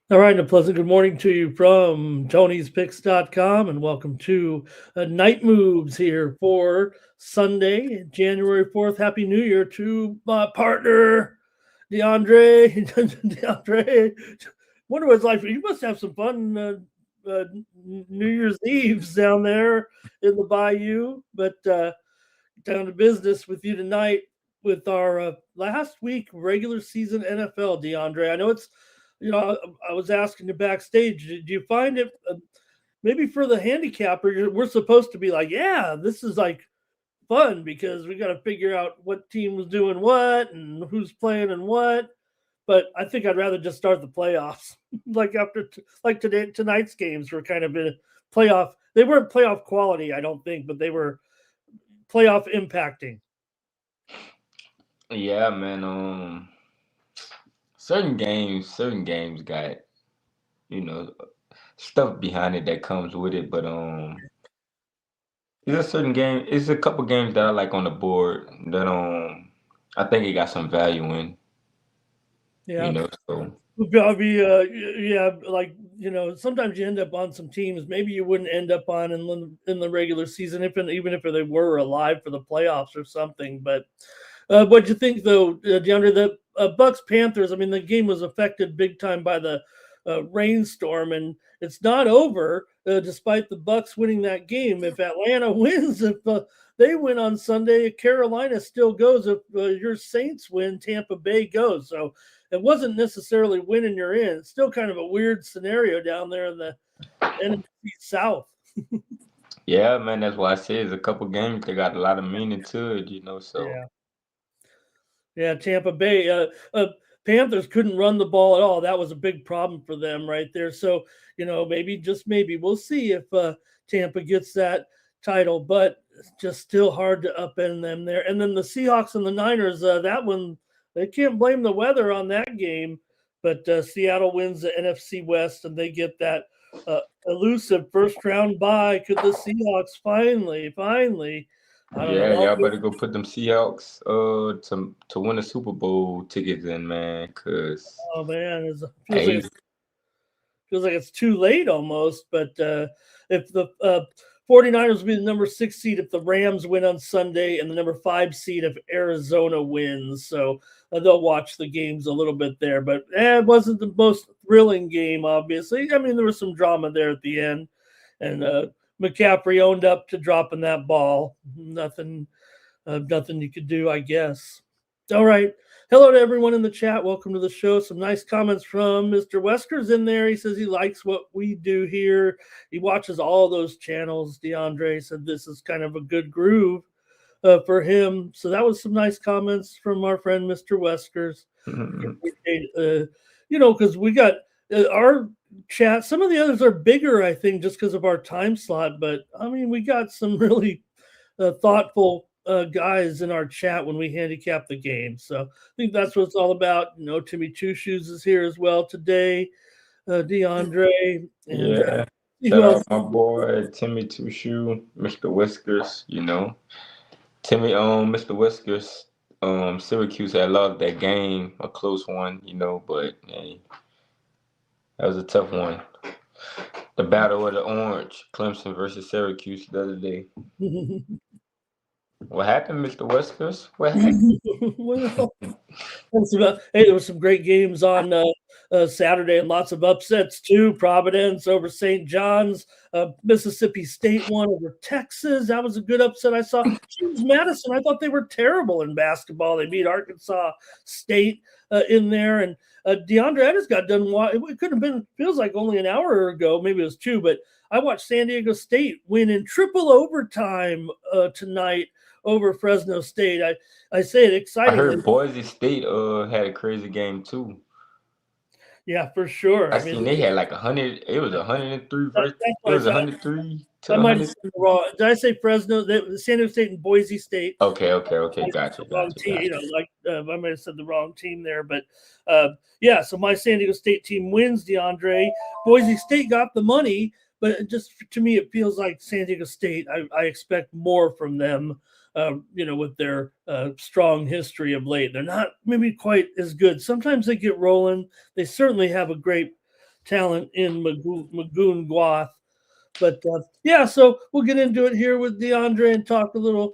All right, and a pleasant good morning to you from Tony'sPicks.com, and welcome to Night Moves here for Sunday, January 4th. Happy New Year to my partner, DeAndre. DeAndre, wonder what it's like. You must have some fun New Year's Eves down there in the bayou, but down to business with you tonight with our last week regular season NFL, DeAndre. I know it's, I was asking you backstage, do you find it maybe for the handicapper, we're supposed to be like, yeah, this is like fun because we got to figure out what team was doing what and who's playing and what. But I think I'd rather just start the playoffs. Like like tonight's games were kind of in playoff. They weren't playoff quality, I don't think, but they were playoff impacting. Yeah, man. Certain games got you know stuff behind it that comes with it, but it's a certain game. It's a couple games that I like on the board that I think it got some value in. Yeah. So Probably, yeah, like sometimes you end up on some teams maybe you wouldn't end up on in the regular season, if even if they were alive for the playoffs or something. But what'd you think though, DeAndre? The Bucks Panthers. I mean, the game was affected big time by the rainstorm, and it's not over despite the Bucks winning that game. If Atlanta wins, if they win on Sunday, Carolina still goes. If your Saints win, Tampa Bay goes. So it wasn't necessarily winning you're in. It's still kind of a weird scenario down there in the NFC South. yeah, man. That's why I say it's a couple games that got a lot of meaning to it. So Yeah, yeah. Tampa Bay Panthers couldn't run the ball at all. That was a big problem for them right there. So maybe just maybe we'll see if Tampa gets that title, but it's just still hard to upend them there. And then the Seahawks and the Niners. That one they can't blame the weather on that game. But Seattle wins the NFC West and they get that elusive first round bye. Could the Seahawks finally? I don't know. yeah, y'all better go put them Seahawks to win a Super Bowl tickets in, man. Cause Oh man, hey, feels like it's too late almost. But if the 49ers will be the number 6 seed if the Rams win on Sunday, and the number 5 seed if Arizona wins. So they'll watch the games a little bit there. But it wasn't the most thrilling game, obviously. I mean, there was some drama there at the end, and McCaffrey owned up to dropping that ball. Nothing you could do, I guess. All right. Hello to everyone in the chat. Welcome to the show. Some nice comments from Mr. Wesker's in there. He says he likes what we do here. He watches all those channels. DeAndre said this is kind of a good groove for him. So that was some nice comments from our friend Mr. Weskers. Because we got our chat. Some of the others are bigger, I think, just because of our time slot. But I mean, we got some really thoughtful guys in our chat when we handicap the game. So I think that's what it's all about. Timmy Two Shoes is here as well today. DeAndre and yeah. who Shout else? out my boy Timmy Two Shoe, Mr. Whiskers. Mr. Whiskers, Syracuse had lost that game, a close one, but hey, that was a tough one. The battle of the orange, Clemson versus Syracuse the other day. What happened, Mr. Whiskers? What happened? Well, hey, there were some great games on Saturday and lots of upsets too. Providence over St. John's, Mississippi State won over Texas. That was a good upset. I saw James Madison. I thought they were terrible in basketball. They beat Arkansas State in there. And DeAndre, I just got done. It could have been, feels like only an hour ago, maybe it was two, but I watched San Diego State win in triple overtime tonight over Fresno State. I say it I excitingly. heard Boise State had a crazy game too. Yeah, for sure. I I mean, seen they had like 100. It was 103 versus. that's It what I was said. 103 to I might have 100. said the wrong. Did I say Fresno? San Diego State and Boise State. Okay. I said Gotcha, the wrong gotcha, team. gotcha. Like I might have said the wrong team there, but yeah. So my San Diego State team wins. DeAndre. Boise State got the money, but just to me, it feels like San Diego State. I expect more from them. With their strong history of late, they're not maybe quite as good. Sometimes they get rolling. They certainly have a great talent in Magoon Gwath. But yeah, so we'll get into it here with DeAndre and talk a little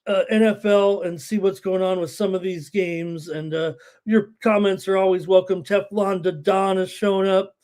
NFL and see what's going on with some of these games. And your comments are always welcome. Teflon Don has shown up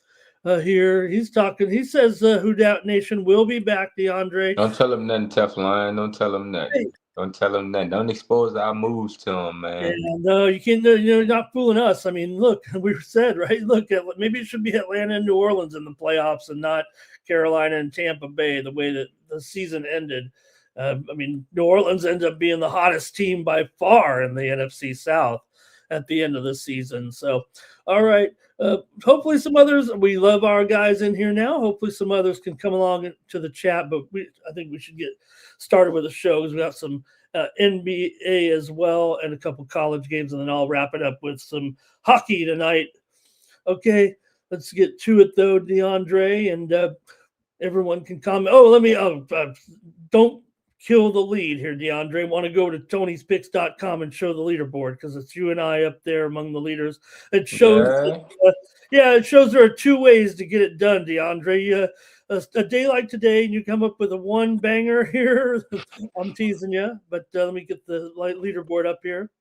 here. He's talking. He says Who Dat Nation will be back, DeAndre. Don't tell him nothing, Teflon. Don't tell him nothing. Hey. Don't tell him nothing. Don't expose our moves to him, man. Yeah, no, you can't. You're not fooling us. I mean, look, we said right. Look, maybe it should be Atlanta and New Orleans in the playoffs, and not Carolina and Tampa Bay. The way that the season ended. I mean, New Orleans ended up being the hottest team by far in the NFC South at the end of the season. So, all right. Hopefully some others, we love our guys in here now. Hopefully some others can come along to the chat, but I think we should get started with the show because we got some NBA as well and a couple college games, and then I'll wrap it up with some hockey tonight. Okay, let's get to it though, DeAndre, and everyone can comment. Don't kill the lead here, DeAndre. Want to go to Tony'sPicks.com and show the leaderboard because it's you and I up there among the leaders. It shows, it shows there are two ways to get it done, DeAndre. A day like today, and you come up with a one banger here. I'm teasing you, but let me get the leaderboard up here.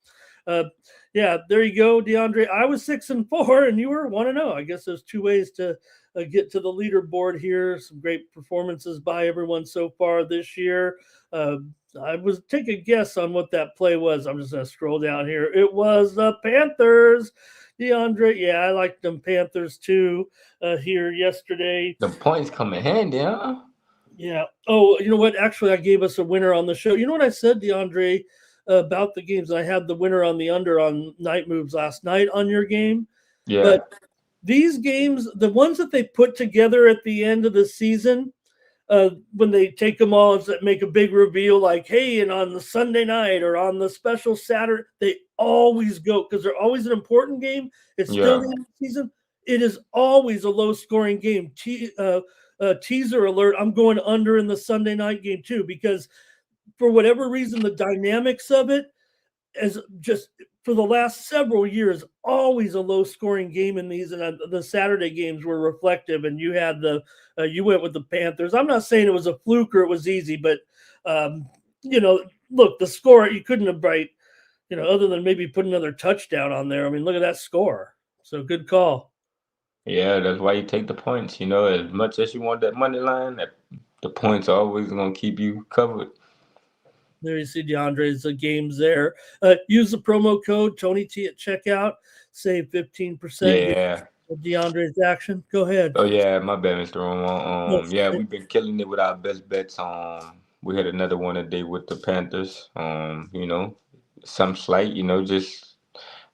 Yeah, there you go, DeAndre. I was 6-4, and you were 1-0. I guess there's two ways to get to the leaderboard here. Some great performances by everyone so far this year. I was take a guess on what that play was. I'm just going to scroll down here. It was the Panthers. DeAndre, yeah, I like them Panthers too here yesterday. The points come in handy, huh? Yeah. Oh, you know what? Actually, I gave us a winner on the show. You know what I said, DeAndre, about the games? I had the winner on the under on Night Moves last night on your game. Yeah. But these games, the ones that they put together at the end of the season, when they take them all and make a big reveal like, hey, and on the Sunday night or on the special Saturday, they always go because they're always an important game. It's still the end of the season. It is always a low-scoring game. Teaser alert, I'm going under in the Sunday night game too because for whatever reason, the dynamics of it is just for the last several years, always a low-scoring game in these, and the Saturday games were reflective. And you had you went with the Panthers. I'm not saying it was a fluke or it was easy, but look, the score you couldn't have other than maybe put another touchdown on there. I mean, look at that score. So good call. Yeah, that's why you take the points. As much as you want that money line, the points are always going to keep you covered. There you see DeAndre's games there. Use the promo code Tony T at checkout. Save 15%. Yeah. DeAndre's action. Go ahead. Oh yeah, my bad, Mr. Romo. Yeah, we've been killing it with our best bets. We had another one today with the Panthers. Some slight, just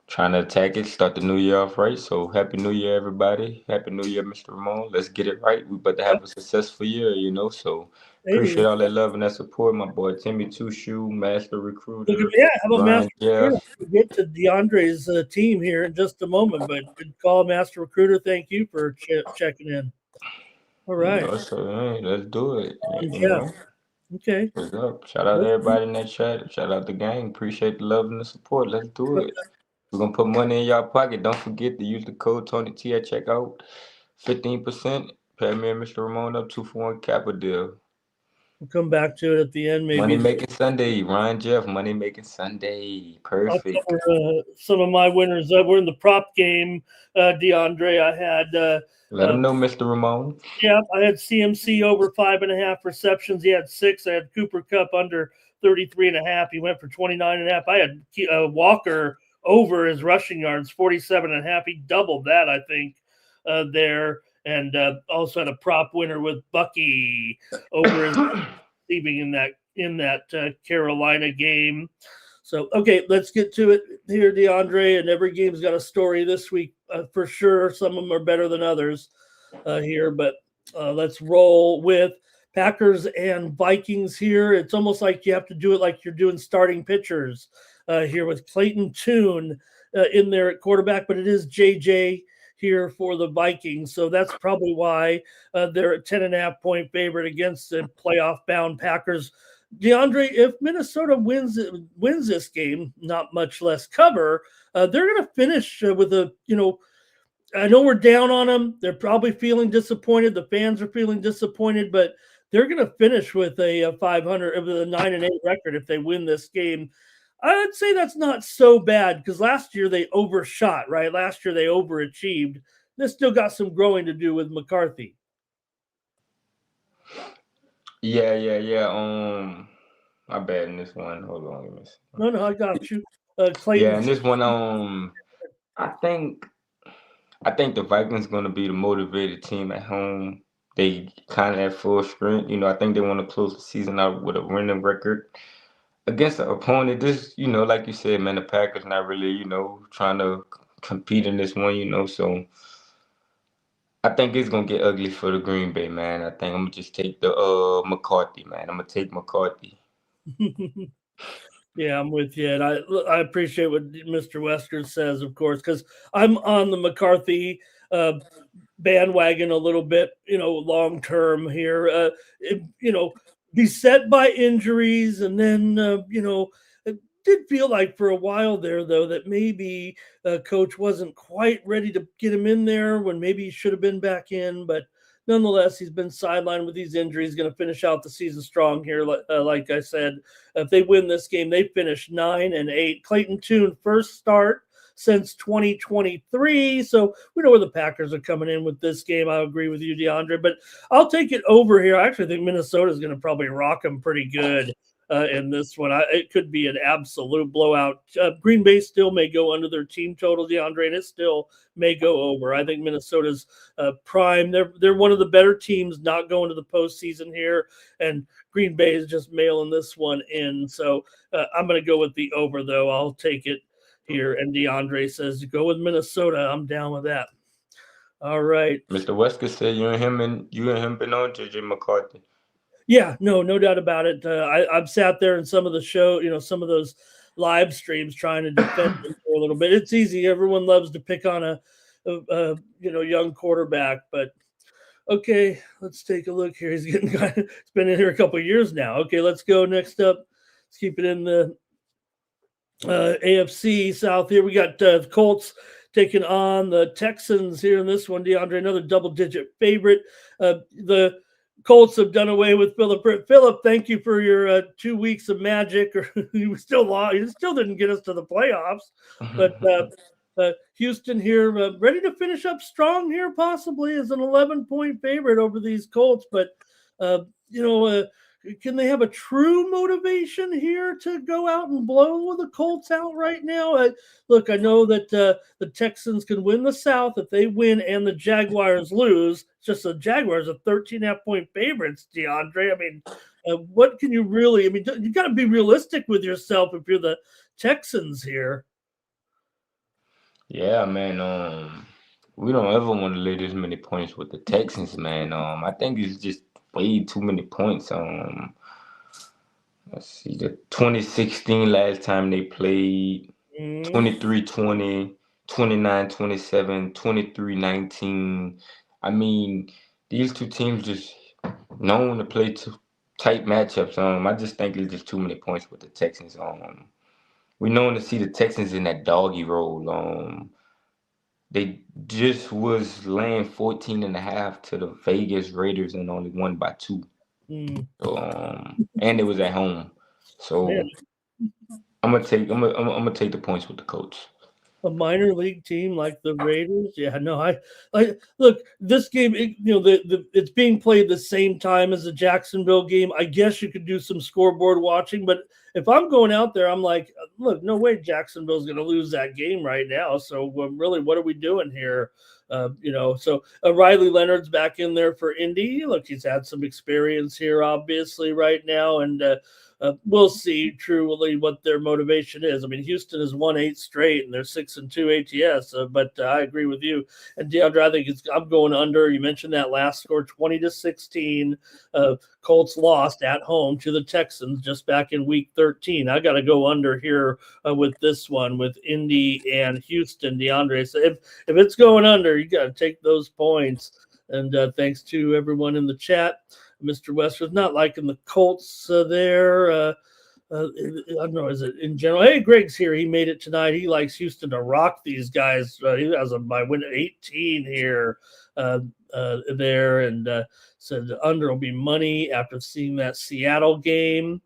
trying to attack it, start the new year off right. So happy New Year, everybody. Happy New Year, Mr. Ramon. Let's get it right. We about to have a successful year, So appreciate all that love and that support. My boy Timmy Two Shoe, Master Recruiter. How about Master Recruiter? We'll get to DeAndre's team here in just a moment, but good call, Master Recruiter. Thank you for checking in. All right. Let's do it. Okay. What's up? Shout out to everybody in that chat. Shout out the gang. Appreciate the love and the support. Let's do it. We're going to put money in y'all pocket. Don't forget to use the code Tony T at checkout. 15%. Pay me and Mr. Ramon up 2-for-1 Kappa deal. We'll come back to it at the end, maybe. Money Making Sunday. Ryan Jeff, Money Making Sunday. Perfect. I'll cover, some of my winners. We're in the prop game, DeAndre. I had... Let him know, Mr. Ramon. Yeah, I had CMC over 5.5 receptions. He had 6. I had Cooper Kupp under 33.5. He went for 29.5. I had Walker over his rushing yards, 47.5. He doubled that, I think, there. And also had a prop winner with Bucky over his receiving in that Carolina game. So, okay, let's get to it here, DeAndre. And every game's got a story this week for sure. Some of them are better than others here, but let's roll with Packers and Vikings here. It's almost like you have to do it like you're doing starting pitchers here with Clayton Tune in there at quarterback, but it is JJ here for the Vikings. So that's probably why they're a 10.5-point favorite against the playoff-bound Packers. DeAndre, if Minnesota wins this game, not much less cover, they're going to finish with a I know we're down on them. They're probably feeling disappointed. The fans are feeling disappointed, but they're going to finish with a 500, with a 9-8 record if they win this game. I would say that's not so bad because last year they overshot, right? Last year they overachieved. They still got some growing to do with McCarthy. Yeah. My bad in this one. Hold on, let me see. No, I got you. Yeah, Clayton. in this one, I think the Vikings going to be the motivated team at home. They kind of at full strength. I think they want to close the season out with a winning record against an opponent. This, like you said, man, the Packers not really, trying to compete in this one. So I think it's gonna get ugly for the Green Bay, man. I think I'm gonna just take the McCarthy, man. I'm gonna take McCarthy. Yeah, I'm with you, and I appreciate what Mr. Wesker says, of course, because I'm on the McCarthy bandwagon a little bit, long term here. Beset by injuries, and then it did feel like for a while there, though, that maybe coach wasn't quite ready to get him in there when maybe he should have been back in, but. Nonetheless, he's been sidelined with these injuries. Going to finish out the season strong here. Like I said, if they win this game, they finish 9-8. Clayton Tune, first start since 2023. So we know where the Packers are coming in with this game. I agree with you, DeAndre, but I'll take it over here. I actually think Minnesota is going to probably rock them pretty good in this one. It could be an absolute blowout. Green Bay still may go under their team total, DeAndre, and it still may go over. I think Minnesota's prime. They're one of the better teams not going to the postseason here, and Green Bay is just mailing this one in. So I'm going to go with the over, though. I'll take it here. And DeAndre says, go with Minnesota. I'm down with that. All right. Mr. Wesker said you and him been on JJ McCarthy. Yeah, no doubt about it. I've sat there in some of the show, some of those live streams trying to defend him for a little bit. It's easy. Everyone loves to pick on a young quarterback, but okay, let's take a look here. He's been in here a couple of years now. Okay, let's go next up. Let's keep it in the AFC South here. We got the Colts taking on the Texans here in this one. DeAndre, another double-digit favorite. The Colts have done away with Philip. Philip, thank you for your 2 weeks of magic. You still lost. You still didn't get us to the playoffs, but Houston here ready to finish up strong here, possibly as an 11-point favorite over these Colts. But can they have a true motivation here to go out and blow the Colts out right now? Look, I know that the Texans can win the South if they win and the Jaguars lose. It's just the Jaguars are 13.5-point favorites, DeAndre. I mean, what can you really – I mean, you got to be realistic with yourself if you're the Texans here. Yeah, man. We don't ever want to lay this many points with the Texans, man. I think it's just way too many points. Let's see, the 2016 last time they played, 23-20, 29-27, 23-19. I mean, these two teams just known to play tight matchups. I just think it's just too many points with the Texans. We known to see the Texans in that doggy roll. They just was laying 14.5 to the Vegas Raiders and only won by 2. So, and it was at home. So I'm gonna take the points with the Colts. A minor league team like the Raiders. Yeah, no, I look, this game, it's being played the same time as the Jacksonville game. I guess you could do some scoreboard watching, but if I'm going out there, I'm like, look, no way Jacksonville's going to lose that game right now. So really, what are we doing here? So Riley Leonard's back in there for Indy. Look, he's had some experience here, obviously, right now, and we'll see truly what their motivation is. I mean, Houston has won 8 straight, and they're 6-2 ATS. But I agree with you. And DeAndre, I think I'm going under. You mentioned that last score, 20-16. Colts lost at home to the Texans just back in Week 13. I got to go under here with this one with Indy and Houston. DeAndre, so if it's going under, you got to take those points. And thanks to everyone in the chat. Mr. West was not liking the Colts there. I don't know, is it in general? Hey, Greg's here. He made it tonight. He likes Houston to rock these guys. He has a by win 18 here, there, and said the under will be money after seeing that Seattle game.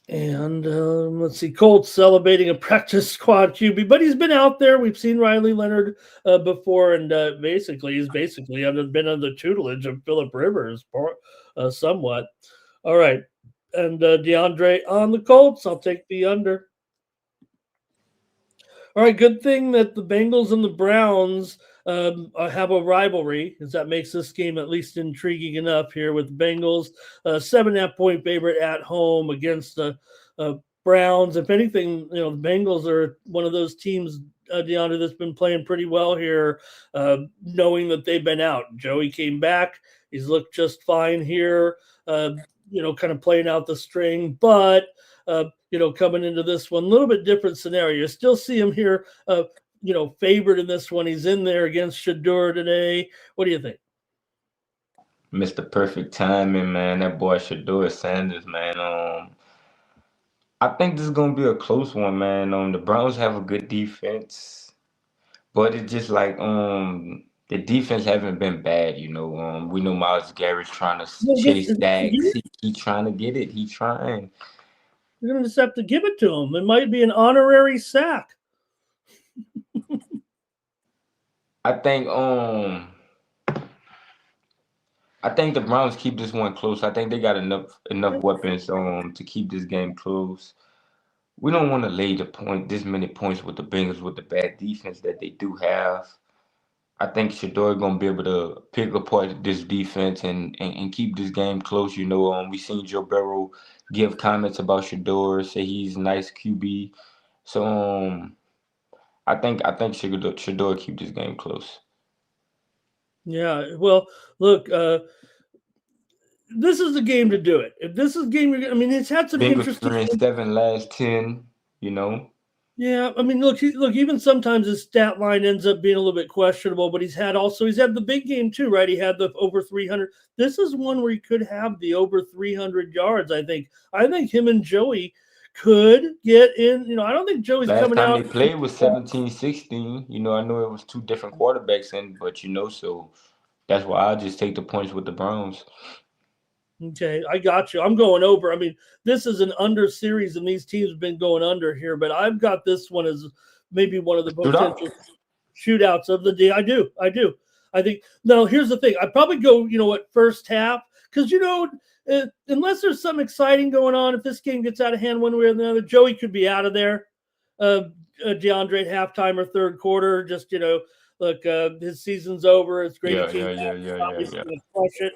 And let's see, Colts celebrating a practice squad QB, but he's been out there. We've seen Riley Leonard before, and he's basically been under the tutelage of Philip Rivers, somewhat. All right, and DeAndre on the Colts. I'll take the under. All right, good thing that the Bengals and the Browns have a rivalry, because that makes this game at least intriguing enough here with the Bengals, 7.5 point favorite at home against the Browns. If anything, the Bengals are one of those teams, DeAndre, that's been playing pretty well here, knowing that they've been out. Joey came back. He's looked just fine here, kind of playing out the string, but coming into this one, a little bit different scenario. You still see him here, favored in this one. He's in there against Shador today. What do you think? Mr. Perfect Timing, man. That boy Shador Sanders, man. I think this is gonna be a close one, man. The Browns have a good defense, but it's just like the defense haven't been bad, We know Myles Garrett's trying to chase Dax. He trying to get it. He trying. You're gonna just have to give it to him. It might be an honorary sack. I think the Browns keep this one close. I think they got enough weapons to keep this game close. We don't want to lay this many points with the Bengals with the bad defense that they do have. I think Shador gonna be able to pick apart this defense and keep this game close. We seen Joe Burrow give comments about Shador, say he's a nice QB. So I think Shador keep this game close. Yeah, well, look, this is the game to do it. If this is the game, it's had some Bengals interesting. 7 last 10. Yeah, look. Even sometimes his stat line ends up being a little bit questionable, but he's had the big game too, right? He had the over 300. This is one where he could have the over 300 yards. I think him and Joey could get in. I don't think Joey's coming out. Last time they played was 17-16. I know it was two different quarterbacks in, but so that's why I just take the points with the Browns. Okay, I got you. I'm going over. This is an under series, and these teams have been going under here, but I've got this one as maybe one of the potential shootouts of the day. I do. I think, now, here's the thing. I'd probably go, first half, because, unless there's something exciting going on, if this game gets out of hand one way or the other, Joey could be out of there. DeAndre at halftime or third quarter, just, look, his season's over. It's great. Yeah. Crush it.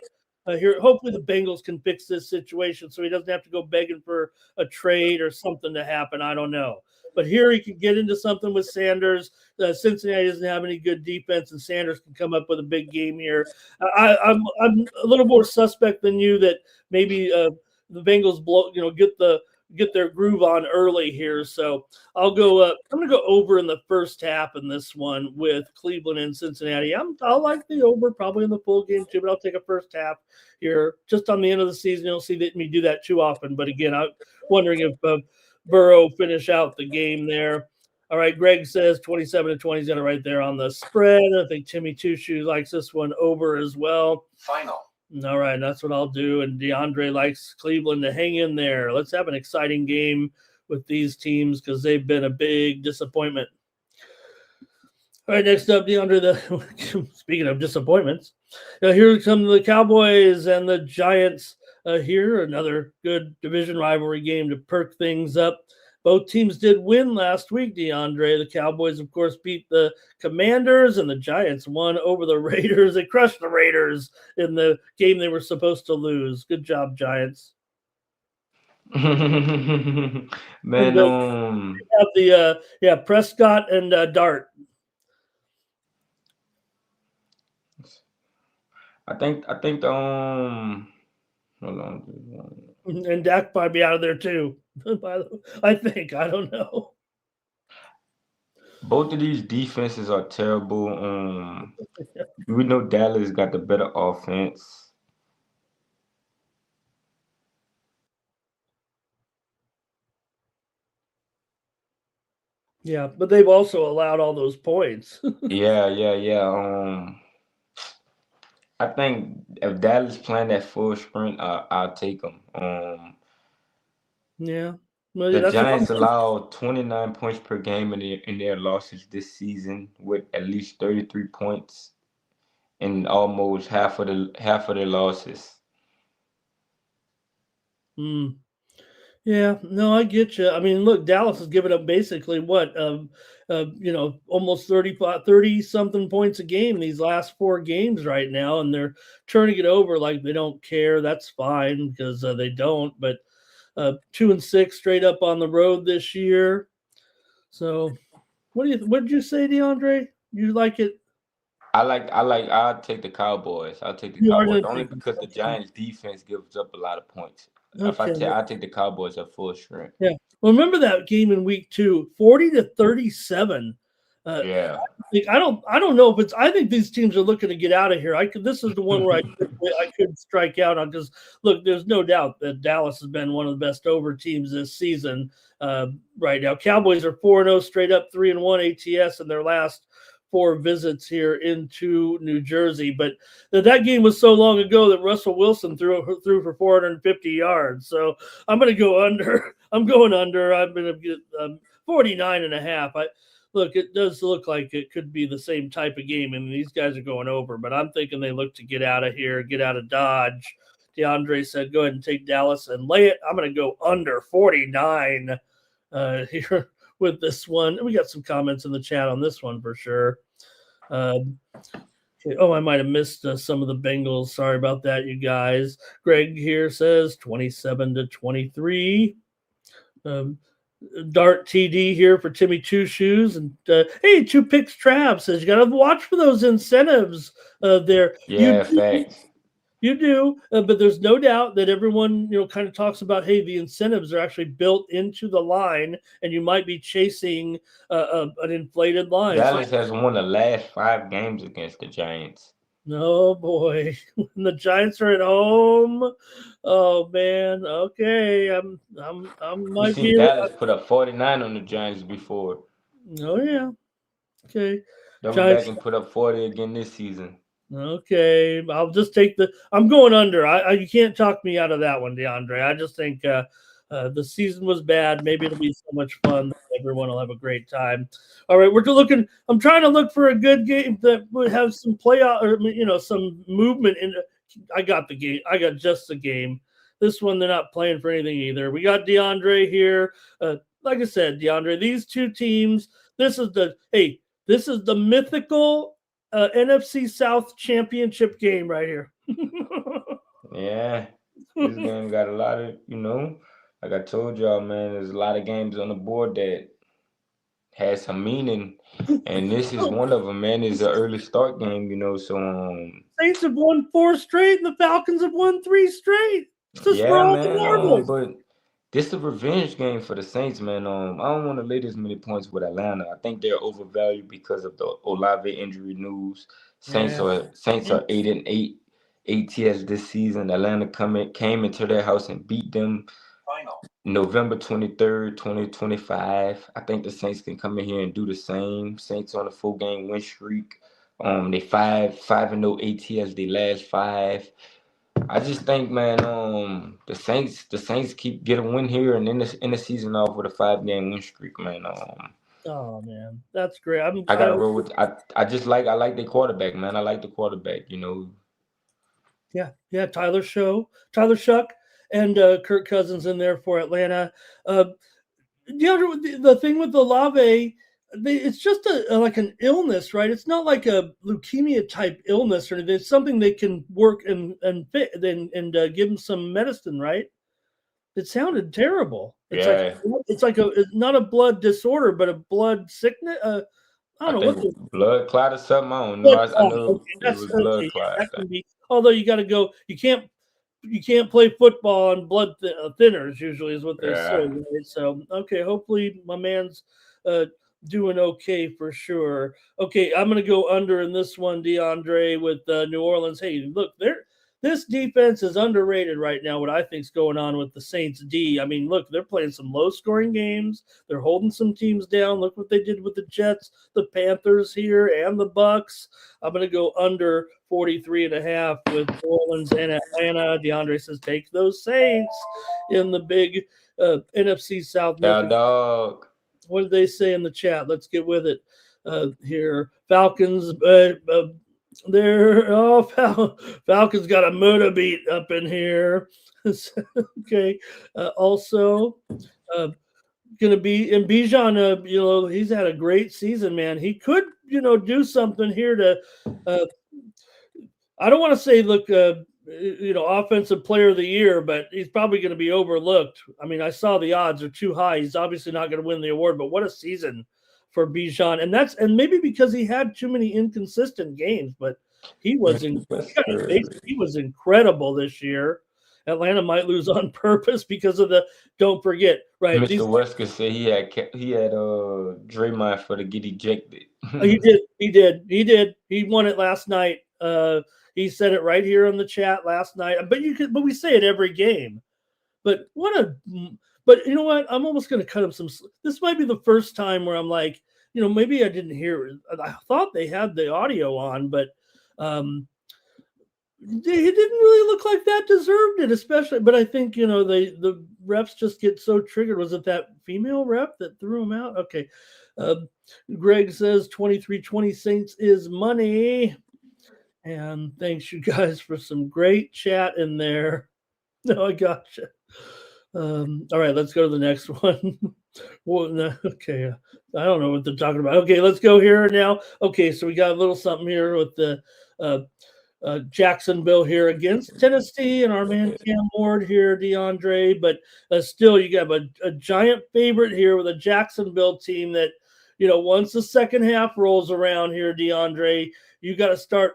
Here, hopefully the Bengals can fix this situation so he doesn't have to go begging for a trade or something to happen. I don't know. But here he can get into something with Sanders. Cincinnati doesn't have any good defense, and Sanders can come up with a big game here. I'm a little more suspect than you that maybe the Bengals get their groove on early here. So I'll go. I'm going to go over in the first half in this one with Cleveland and Cincinnati. I'll like the over probably in the full game too, but I'll take a first half here just on the end of the season. You'll see me do that too often. But again, I'm wondering if Burrow finish out the game there. All right, Greg says 27-20 is going to right there on the spread. I think Timmy Tushu likes this one over as well. Final. All right, that's what I'll do. And DeAndre likes Cleveland to hang in there. Let's have an exciting game with these teams because they've been a big disappointment. All right, next up, DeAndre, speaking of disappointments, here come the Cowboys and the Giants here. Another good division rivalry game to perk things up. Both teams did win last week, DeAndre. The Cowboys, of course, beat the Commanders, and the Giants won over the Raiders. They crushed the Raiders in the game they were supposed to lose. Good job, Giants. Man, have the Prescott and Dart. I think hold on. And Dak might be out of there too. I think. I don't know. Both of these defenses are terrible. We know Dallas got the better offense. Yeah, but they've also allowed all those points. Yeah. I think if Dallas playing that full sprint, I'll take them. Yeah, well, The that's what I'm. Giants allowed 29 points per game in their losses this season, with at least 33 points in almost half of their losses. Mm. Yeah, no, I get you. I mean, look, Dallas has given up basically what, almost 35, 30 something points a game in these last four games right now, and they're turning it over like they don't care. That's fine because they don't. But 2-6 straight up on the road this year. So, what did you say, DeAndre? You like it? I'll take the Cowboys. I'll take the You are Cowboys going to only take them. because the Giants defense gives up a lot of points. If Okay. I'll take the Cowboys at full strength. Yeah. Well, remember that game in week 2, 40-37. Yeah. I don't know if it's. I think these teams are looking to get out of here. This is the one where I could strike out on because look, there's no doubt that Dallas has been one of the best over teams this season. Right now, Cowboys are 4-0 straight up, 3-1 ATS in their last four visits here into New Jersey. But that game was so long ago that Russell Wilson threw for 450 yards. So I'm going to go under. I'm going under. I'm going to get 49 and a half. Look, it does look like it could be the same type of game, and these guys are going over. But I'm thinking they look to get out of here, get out of Dodge. DeAndre said, "Go ahead and take Dallas and lay it." I'm going to go under 49 here with this one. We got some comments in the chat on this one for sure. Oh, I might have missed some of the Bengals. Sorry about that, you guys. Greg here says 27-23. Dart TD here for Timmy Two Shoes. And hey, Two Picks Trav says you got to watch for those incentives there. Yeah, facts. You do, but there's no doubt that everyone, kind of talks about, hey, the incentives are actually built into the line, and you might be chasing an inflated line. Dallas has won the last 5 games against the Giants. Oh boy, when the Giants are at home, oh man. Okay, I'm We might seen be. Dallas put up 49 on the Giants before. Oh yeah. Okay, Double back Giants. and put up 40 again this season. Okay, I'll just take the. I'm going under. You can't talk me out of that one, DeAndre. I just think the season was bad. Maybe it'll be so much fun that everyone will have a great time. All right, we're looking. I'm trying to look for a good game that would have some playoff or some movement in. I got the game. I got just the game. This one they're not playing for anything either. We got DeAndre here. Like I said, DeAndre, these two teams. This is the mythical NFC South championship game right here. Yeah, this game got a lot of, like I told y'all, man, there's a lot of games on the board that has some meaning, and this is one of them, man. It's an early start game, so Saints have won 4 straight, and the Falcons have won 3 straight. It's just for yeah, all the man. marbles. But this is a revenge game for the Saints, man. I don't want to lay this many points with Atlanta. I think they're overvalued because of the Olave injury news. Saints Yeah. are 8-8 ATS this season. Atlanta came into their house and beat them November 23rd, 2025. I think the Saints can come in here and do the same. Saints on a 4-game win streak. They 5-0 ATS the last 5. I just think, man, the Saints keep getting a win here and in the season off with a 5-game win streak, man. Oh man, that's great. I gotta roll with. I like the quarterback, man. I like the quarterback. Yeah. Tyler Shuck, and Kirk Cousins in there for Atlanta. The thing with the Olave, it's just like an illness, right? It's not like a leukemia type illness or anything. It's something they can work and fit and give him some medicine, right? It sounded terrible. It's Yeah, like it's not a blood disorder, but a blood sickness. I I don't know what the think blood clot or something. I don't know. blood I clot. know Okay, it that's was okay. blood Yeah, clot. that can be. Although you got to go, you can't play football on blood thinners. Usually is what they say. Yeah, Right? So okay, hopefully my man's doing okay for sure. Okay, I'm gonna go under in this one, DeAndre, with New Orleans. Hey, look, this defense is underrated right now, what I think is going on with the Saints D. I mean, look, they're playing some low-scoring games. They're holding some teams down. Look what they did with the Jets, the Panthers here, and the Bucks. I'm going to go under 43.5 with New Orleans and Atlanta. DeAndre says take those Saints in the big NFC South. Dog. What did they say in the chat? Let's get with it here. Falcons, Falcons got a motor beat up in here. Okay. Also, going to be in Bijan. He's had a great season, man. He could, do something here to. I don't want to say look. Offensive player of the year, but he's probably going to be overlooked. I mean, I saw the odds are too high. He's obviously not going to win the award, but what a season for Bijan. And maybe because he had too many inconsistent games, but he was incredible this year. Atlanta might lose on purpose because of don't forget, right? Mr. Wesker said he had Draymond for to get ejected. He did. He won it last night. He said it right here in the chat last night. But we say it every game. But you know what? I'm almost going to cut him some. This might be the first time where I'm like, maybe I didn't hear it. I thought they had the audio on, but it didn't really look like that deserved it, especially. But I think the refs just get so triggered. Was it that female ref that threw him out? Okay. Greg says 23-20 Saints is money. And thanks, you guys, for some great chat in there. No, I gotcha. All right, let's go to the next one. Okay, I don't know what they're talking about. Okay, let's go here now. Okay, so we got a little something here with the Jacksonville here against Tennessee and our man Cam Ward here, DeAndre. But still, you got a giant favorite here with a Jacksonville team that, once the second half rolls around here, DeAndre, you got to start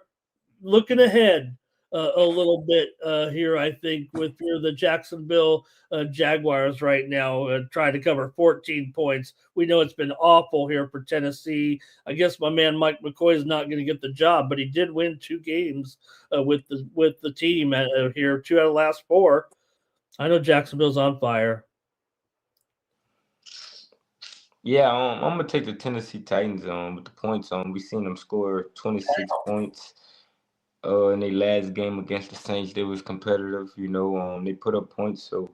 looking ahead a little bit here, I think, with the Jacksonville Jaguars right now trying to cover 14 points. We know it's been awful here for Tennessee. I guess my man Mike McCoy is not going to get the job, but he did win 2 games with the team here, 2 out of the last 4. I know Jacksonville's on fire. Yeah, I'm going to take the Tennessee Titans with the points. We've seen them score 26 points. In their last game against the Saints, they was competitive. They put up points, so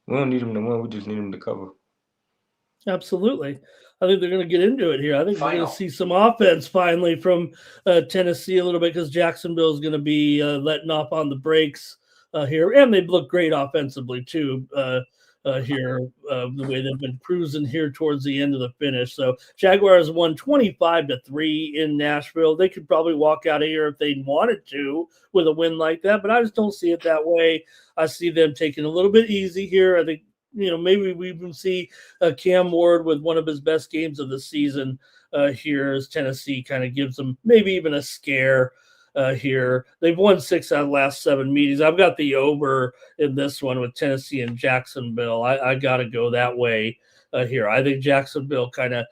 we don't need them to win. We just need them to cover. Absolutely. I think they're going to get into it here. I think we're going to see some offense finally from Tennessee a little bit because Jacksonville is going to be letting off on the brakes here. And they've looked great offensively, too, here, the way they've been cruising here towards the end of the finish. So Jaguars won 25-3 in Nashville. They could probably walk out of here if they wanted to with a win like that, but I just don't see it that way. I see them taking a little bit easy here. I think, maybe we even see Cam Ward with one of his best games of the season here as Tennessee kind of gives them maybe even a scare here. They've won 6 out of the last 7 meetings. I've got the over in this one with Tennessee and Jacksonville. I got to go that way here. I think Jacksonville kind of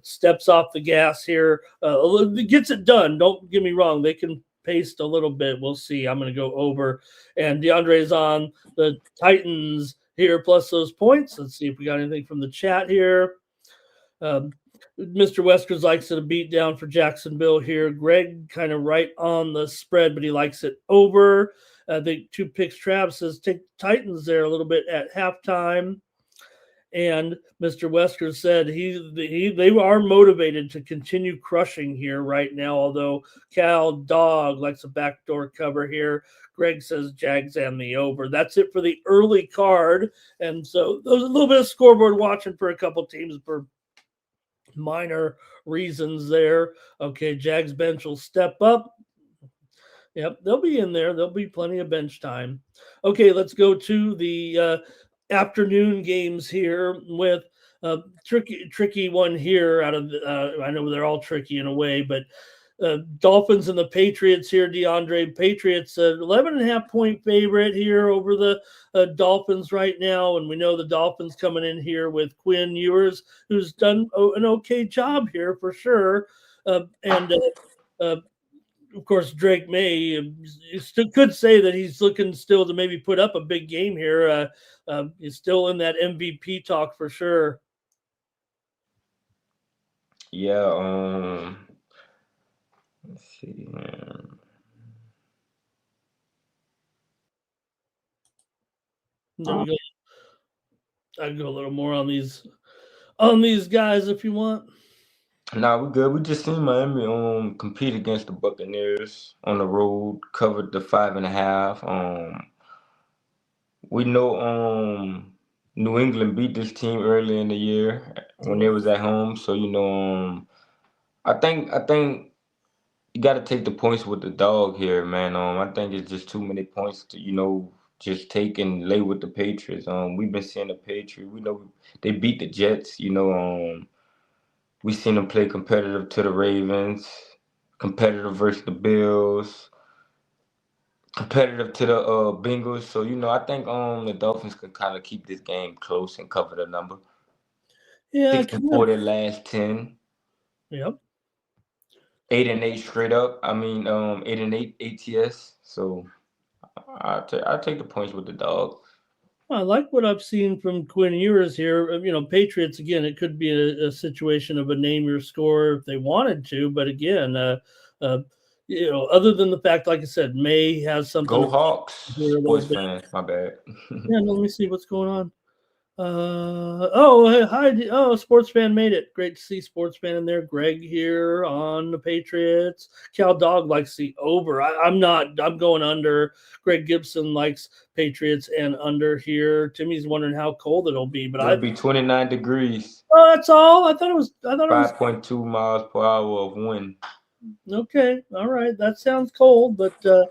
steps off the gas here, gets it done. Don't get me wrong. They can pace a little bit. We'll see. I'm going to go over. And DeAndre's on the Titans here plus those points. Let's see if we got anything from the chat here. Mr. Weskers likes it a beat down for Jacksonville here. Greg kind of right on the spread, but he likes it over. I think 2 picks. Travis says take Titans there a little bit at halftime. And Mr. Wesker said they are motivated to continue crushing here right now, although Cal Dog likes a backdoor cover here. Greg says Jags and the over. That's it for the early card. And so there's a little bit of scoreboard watching for a couple teams for minor reasons there. Okay, Jags bench will step up. Yep, they'll be in there. There'll be plenty of bench time. Okay, let's go to the afternoon games here with a tricky one here out of I know they're all tricky in a way, but Dolphins and the Patriots here. DeAndre, Patriots 11.5 point favorite here over the Dolphins right now, and we know the Dolphins coming in here with Quinn Ewers, who's done an okay job here for sure, and of course, Drake May, you still could say that he's looking still to maybe put up a big game here. He's still in that MVP talk for sure. Yeah. Let's see. There we go. I can go a little more on these guys if you want. Nah, we good. We just seen Miami compete against the Buccaneers on the road, covered the 5.5. We know New England beat this team early in the year when they was at home. So I think you got to take the points with the dog here, man. I think it's just too many points to just take and lay with the Patriots. We've been seeing the Patriots. We know they beat the Jets. We seen them play competitive to the Ravens, competitive versus the Bills, competitive to the Bengals. So I think the Dolphins can kind of keep this game close and cover the number. Yeah, 6-4 their last 10. Yep. 8-8 straight up. I mean, 8-8 ATS. So I take the points with the dog. I like what I've seen from Quinn Ewers here. Patriots again. It could be a situation of a name your score if they wanted to, but again, uh, other than the fact, like I said, May has something Go to Hawks, here a little sports bit. fans. My bad. Yeah, let me see what's going on. Hi. Oh, Sports Fan made it. Great to see Sports Fan in there. Greg here on the Patriots. Cal Dog likes the over. I'm not. I'm going under. Greg Gibson likes Patriots and under here. Timmy's wondering how cold it'll be, but It'll be 29 degrees. oh, that's all. I thought it was. 5.2 miles per hour of wind. Okay. All right. That sounds cold, but that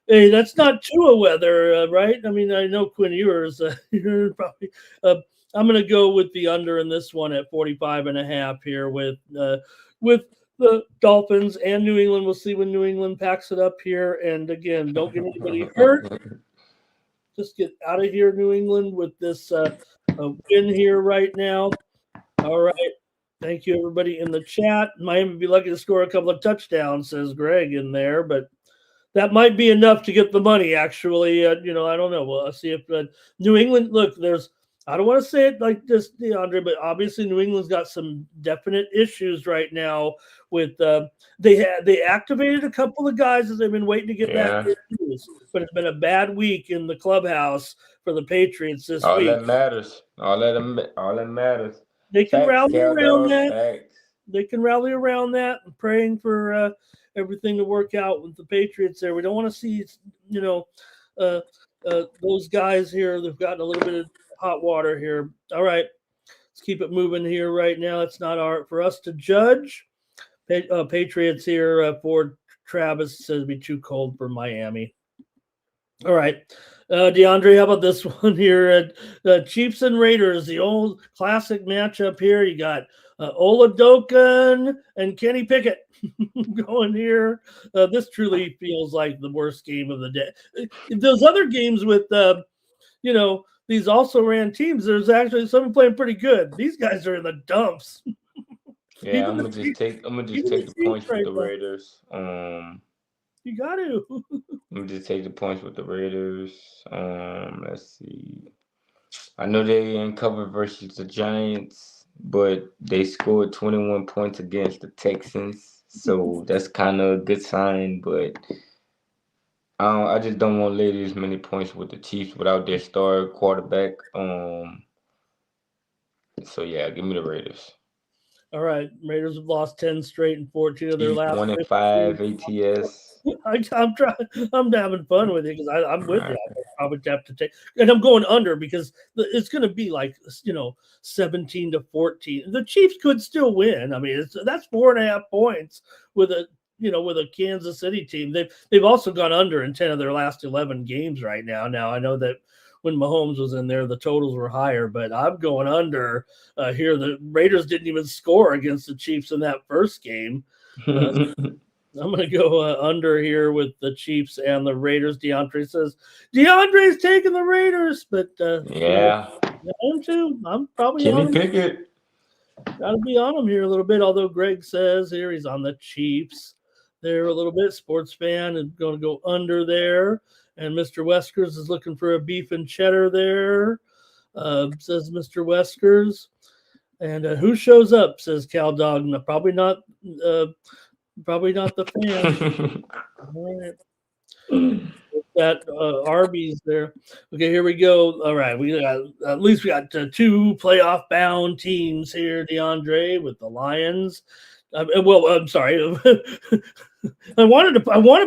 hey, that's not Tua weather, right? I mean, I know Quinn Ewers. You're probably. I'm going to go with the under in this one at 45.5 here with the Dolphins and New England. We'll see when New England packs it up here. And again, don't get anybody hurt. Just get out of here, New England, with this win here right now. All right. Thank you, everybody in the chat. Miami would be lucky to score a couple of touchdowns, says Greg in there, but that might be enough to get the money, actually. I don't know. We'll see if New England, look, I don't want to say it like this, DeAndre, but obviously New England's got some definite issues right now with they activated a couple of guys as they've been waiting to get back to news, but it's been a bad week in the clubhouse for the Patriots this All week. that matters. All that matters. They can Facts, rally Cal around Dog. that. Facts. They can rally around that and praying for everything to work out with the Patriots there. We don't want to see, those guys here. They've gotten a little bit of hot water here. All right, let's keep it moving here right now. It's not for us to judge. Patriots here for Travis says it'd be too cold for Miami. All right. DeAndre, how about this one here? Chiefs and Raiders, the old classic matchup here. You got Oladokan and Kenny Pickett going here. This truly feels like the worst game of the day. Those other games with, these also ran teams, there's actually someone playing pretty good. These guys are in the dumps. Yeah, I'm gonna just take the points with the Raiders. You got to. Let me just take the points with the Raiders. Let's see. I know they ain't covered versus the Giants, but they scored 21 points against the Texans, so that's kind of a good sign. But I just don't want to lay this many points with the Chiefs without their star quarterback. So yeah, give me the Raiders. All right, Raiders have lost 10 straight and 14 of their Chiefs last 1-5 ATS. I'm trying. I'm having fun with it because I'm with you. I probably have to take, and I'm going under because it's going to be like 17-14. The Chiefs could still win. I mean, that's 4.5 points with a Kansas City team. They've also gone under in 10 of their last 11 games right now. Now I know that when Mahomes was in there, the totals were higher, but I'm going under here. The Raiders didn't even score against the Chiefs in that first game. I'm going to go under here with the Chiefs and the Raiders. DeAndre says DeAndre's taking the Raiders, but yeah, him too. I'm probably Kenny on him. Pickett. Got to be on him here a little bit. Although Greg says here he's on the Chiefs. there a little bit. Sports fan is going to go under there. And Mr. Weskers is looking for a beef and cheddar there, says Mr. Weskers. And who shows up, says Cal Dog. No, probably not the fans. All right. That Arby's there. Okay, here we go. All right, we got at least we got two playoff bound teams here, DeAndre, with the Lions. Well, I'm sorry. I wanted to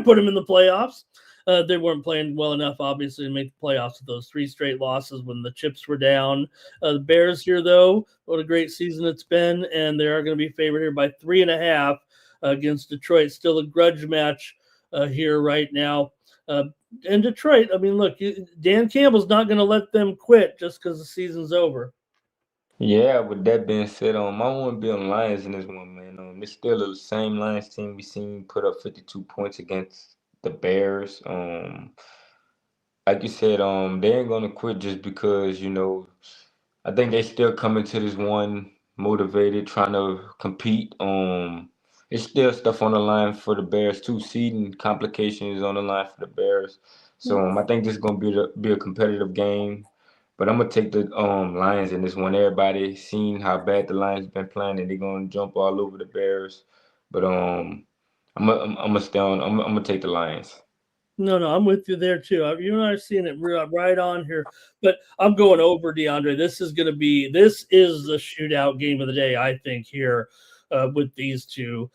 put them in the playoffs. They weren't playing well enough, obviously, to make the playoffs with those 3 straight losses when the chips were down. The Bears here, though, what a great season it's been, and they are going to be favored here by 3.5 against Detroit. Still a grudge match here right now. And Detroit, I mean, look, Dan Campbell's not going to let them quit just because the season's over. Yeah, with that being said, I want to be on Lions in this one, man. It's still the same Lions team we seen put up 52 points against the Bears. Like you said, they ain't gonna quit just because, I think they still coming to this one motivated, trying to compete. It's still stuff on the line for the Bears too. Seeding complications on the line for the Bears. So I think this is gonna be a competitive game. But I'm gonna take the Lions in this one. Everybody seen how bad the Lions been playing, and they're gonna jump all over the Bears. But I'm gonna stay on. I'm gonna take the Lions. No, I'm with you there too. You and I are seeing it right on here, but I'm going over DeAndre. This is the shootout game of the day, I think, here with these two.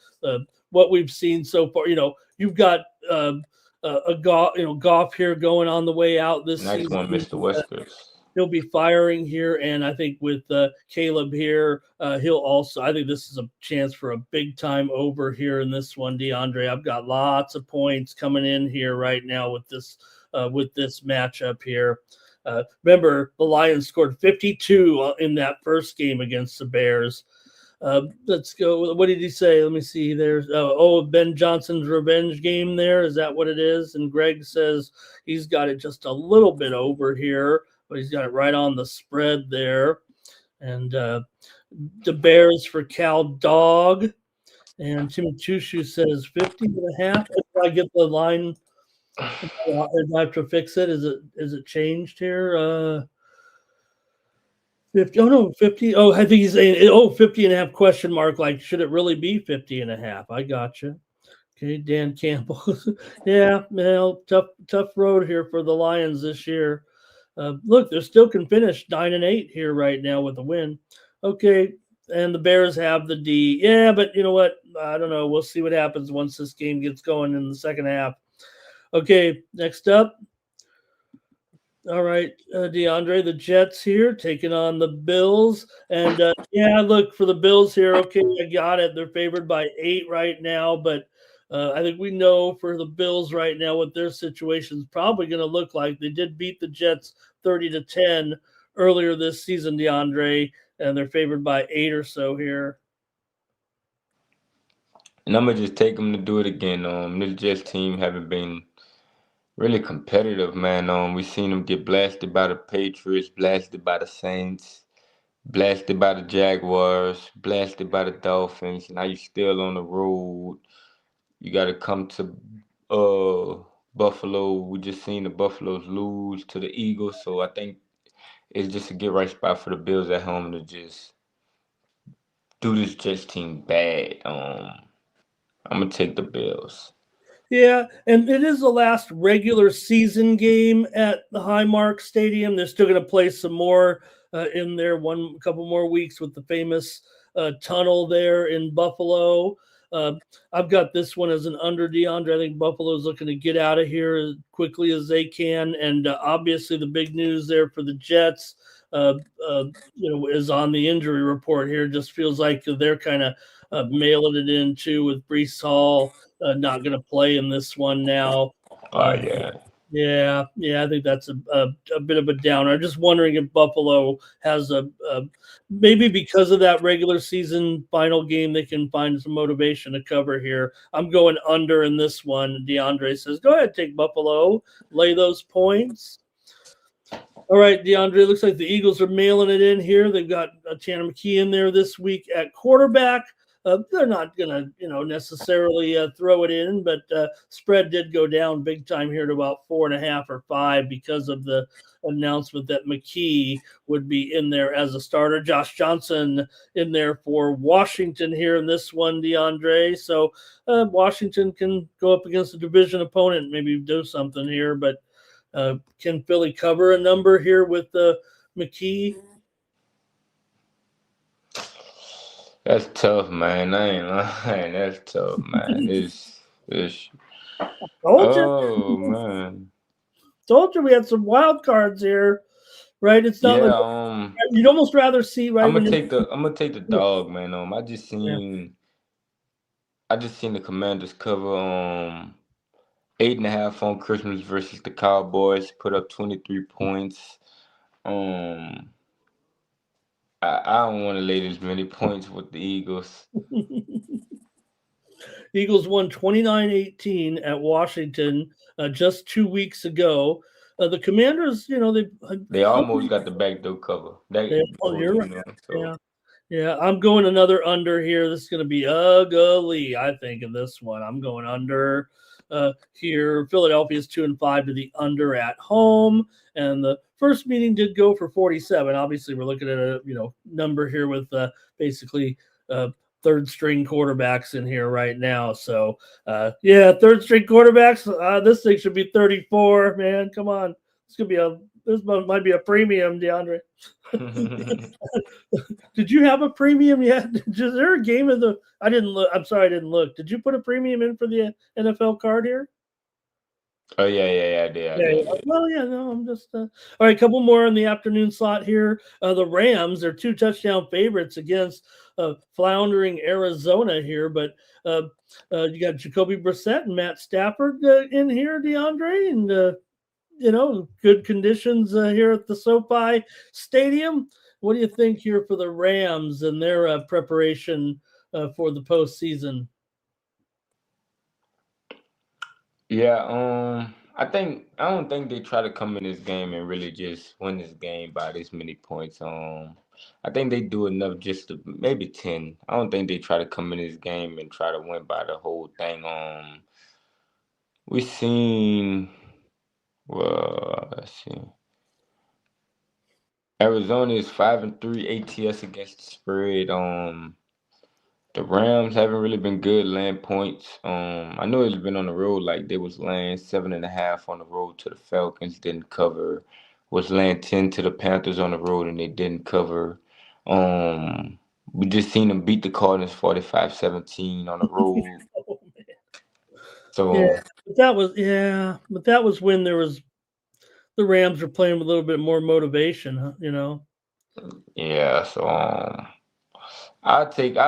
What we've seen so far, you've got Goff here going on the way out this Nice season. one, Mr. Weskers. He'll be firing here, and I think with Caleb here, he'll also. I think this is a chance for a big time over here in this one, DeAndre. I've got lots of points coming in here right now with this matchup here. Remember, the Lions scored 52 in that first game against the Bears. Let's go. What did he say? Let me see. There's Ben Johnson's revenge game there. Is that what it is? And Greg says he's got it just a little bit over here, but he's got it right on the spread there. And the Bears for Cal Dog. And Timmy Chushu says 50.5. If I get the line, I have to fix it. Is it changed here? 50. Oh, no, 50. Oh, I think he's saying, 50.5 question mark. Like, should it really be 50.5? I gotcha. Okay, Dan Campbell. Yeah, well, tough road here for the Lions this year. Look, they still can finish 9-8 here right now with a win. Okay, and the Bears have the D. Yeah, but you know what? I don't know. We'll see what happens once this game gets going in the second half. Okay, next up. All right, DeAndre, the Jets here taking on the Bills. And look, for the Bills here, okay, I got it. They're favored by 8 right now, but I think we know for the Bills right now what their situation is probably going to look like. They did beat the Jets 30-10 earlier this season, DeAndre, and they're favored by 8 or so here. And I'm going to just take them to do it again. This Jets team haven't been really competitive, man. We've seen them get blasted by the Patriots, blasted by the Saints, blasted by the Jaguars, blasted by the Dolphins. Now you're still on the road. You got to come to Buffalo. We just seen the Buffaloes lose to the Eagles, so I think it's just a get right spot for the Bills at home to just do this Jets team bad. I'm gonna take the Bills. Yeah, and it is the last regular season game at the Highmark Stadium. They're still going to play some more in there, a couple more weeks with the famous tunnel there in Buffalo. I've got this one as an under, DeAndre. I think Buffalo's looking to get out of here as quickly as they can, and obviously the big news there for the Jets, is on the injury report here. Just feels like they're kind of mailing it in too, with Breece Hall not going to play in this one now. Yeah, I think that's a bit of a downer. I'm just wondering if Buffalo has maybe because of that regular season final game, they can find some motivation to cover here. I'm going under in this one. DeAndre says, go ahead, take Buffalo, lay those points. All right, DeAndre, looks like the Eagles are mailing it in here. They've got Tanner McKee in there this week at quarterback. They're not going to, necessarily throw it in, but spread did go down big time here to about 4.5 or 5 because of the announcement that McKee would be in there as a starter. Josh Johnson in there for Washington here in this one, DeAndre. So Washington can go up against a division opponent, maybe do something here, but can Philly cover a number here with McKee? That's tough, man. I ain't lying. That's tough, man. It's Told you, oh man. told you we had some wild cards here, right? It's not like Yeah, you'd almost rather see right I'm when gonna you. take the dog, man. Yeah. I just seen the Commanders cover 8.5 on Christmas versus the Cowboys, put up 23 points. Um I don't want to lay this many points with the Eagles. Eagles won 29-18 at Washington just 2 weeks ago. The Commanders, They almost got the backdoor cover. That oh, was, you're right. so Yeah. Yeah, I'm going another under here. This is going to be ugly, I think, in this one. I'm going under here. Philadelphia's 2-5 to the under at home, and the first meeting did go for 47. Obviously, we're looking at a number here with basically third string quarterbacks in here right now. So yeah, third string quarterbacks. This thing should be 34. Man, come on, this might be a premium, DeAndre. Did you have a premium yet? Is there a game of the? I didn't look. I'm sorry, I didn't look. Did you put a premium in for the NFL card here? Oh yeah, I did, I Yeah. did, I Yeah. did. Well, yeah. No, I'm just. All right, a couple more in the afternoon slot here. The Rams are 2 touchdown favorites against floundering Arizona here, but you got Jacoby Brissett and Matt Stafford in here, DeAndre, and good conditions here at the SoFi Stadium. What do you think here for the Rams and their preparation for the postseason? Yeah, I don't think they try to come in this game and really just win this game by this many points. I think they do enough just to maybe 10. I don't think they try to come in this game and try to win by the whole thing. We seen let's see. Arizona is 5-3 ATS against the spread. The Rams haven't really been good laying points. I know it's been on the road, like they was laying 7.5 on the road to the Falcons, didn't cover. Was laying 10 to the Panthers on the road and they didn't cover. We just seen them beat the Cardinals 45-17 on the road. Yeah, So but that was when there was the Rams were playing with a little bit more motivation, huh? yeah, so I'll take the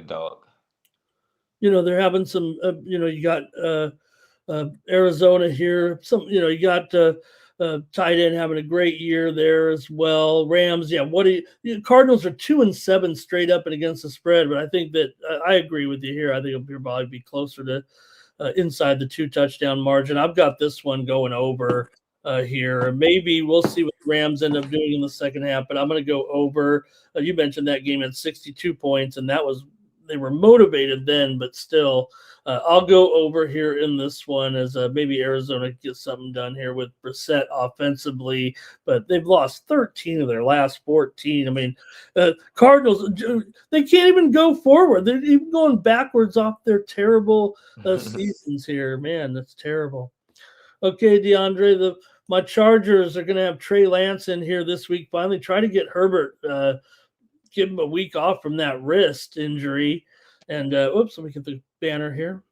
dog. They're having some. You got Arizona here. You got tight end having a great year there as well. Rams, yeah. Cardinals are 2-7 straight up and against the spread, but I think that I agree with you here. I think it'll probably be closer to inside the 2 touchdown margin. I've got this one going over here. Maybe we'll see what the Rams end up doing in the second half, but I'm going to go over. You mentioned that game at 62 points, and they were motivated then, but still. I'll go over here in this one as maybe Arizona gets something done here with Brissett offensively, but they've lost 13 of their last 14. I mean, Cardinals, they can't even go forward. They're even going backwards off their terrible seasons here. Man, that's terrible. Okay, DeAndre, my Chargers are going to have Trey Lance in here this week. Finally, try to get Herbert, give him a week off from that wrist injury. And let me get the banner here.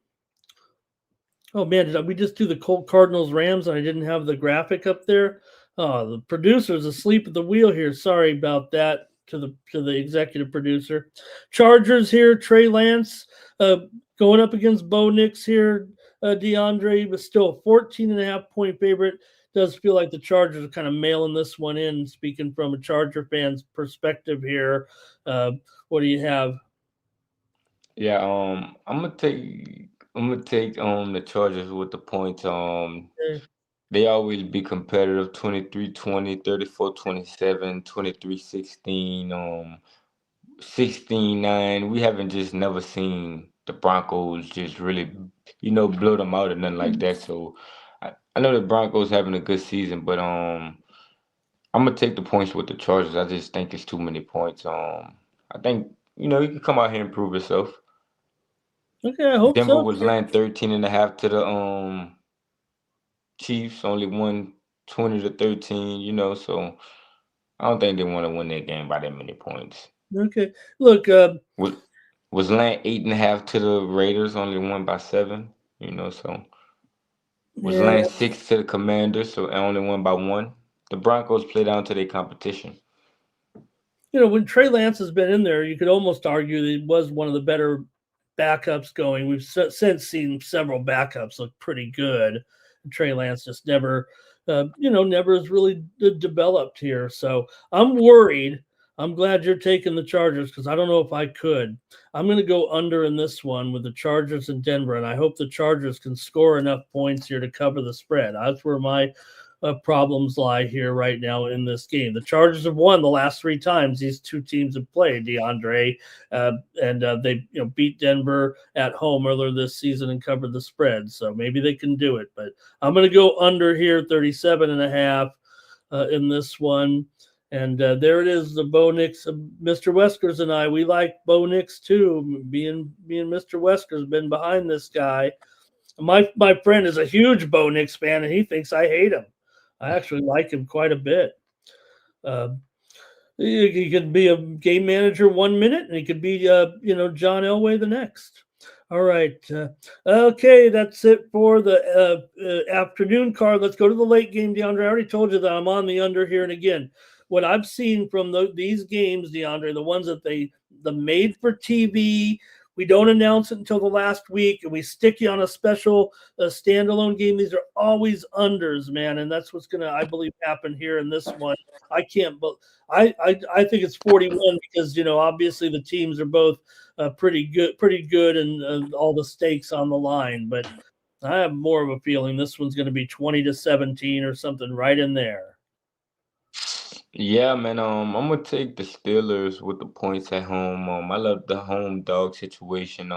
Oh man, did we just do the Colt Cardinals Rams and I didn't have the graphic up there? Oh, the producer's asleep at the wheel here. Sorry about that to the executive producer. Chargers here, Trey Lance going up against Bo Nix here. DeAndre was still a 14.5 point favorite. Does feel like the Chargers are kind of mailing this one in. Speaking from a Charger fan's perspective here, what do you have? Yeah, I'm gonna take the Chargers with the points. They always be competitive, 23-20, 34-27, 23-16. 16-9. We haven't just never seen the Broncos just really, blow them out or nothing like that. So I know the Broncos having a good season, but I'm gonna take the points with the Chargers. I just think it's too many points. I think you can come out here and prove yourself. Okay, I hope Denver so. was laying 13.5 to the Chiefs, only won 20-13. So I don't think they want to win that game by that many points. Okay, look, Was was laying 8.5 to the Raiders, only won by 7. So was yeah, laying 6 to the Commanders, so only won by 1. The Broncos play down to their competition. when Trey Lance has been in there, you could almost argue that he was one of the better backups going. We've since seen several backups look pretty good. Trey Lance just never, never has really developed here. So I'm worried. I'm glad you're taking the Chargers because I don't know if I could. I'm going to go under in this one with the Chargers and Denver, and I hope the Chargers can score enough points here to cover the spread. That's where my problems lie here right now in this game. The Chargers have won the last 3 times these two teams have played, DeAndre, and they beat Denver at home earlier this season and covered the spread. So maybe they can do it. But I'm going to go under here, 37.5 in this one. And there it is, the Bo Nix, Mr. Weskers and I. We like Bo Nix too. Being Mr. Weskers been behind this guy. My friend is a huge Bo Nix fan, and he thinks I hate him. I actually like him quite a bit. He could be a game manager 1 minute, and he could be, John Elway the next. All right. Okay, that's it for the afternoon card. Let's go to the late game, DeAndre. I already told you that I'm on the under here. And again, what I've seen from these games, DeAndre, the ones that the made for TV, we don't announce it until the last week, and we stick you on a special standalone game. These are always unders, man, and that's what's going to, I believe, happen here in this one. I can't, but I think it's 41 because obviously the teams are both pretty good, and all the stakes on the line. But I have more of a feeling this one's going to be 20-17 or something right in there. Yeah, man. I'm gonna take the Steelers with the points at home. I love the home dog situation.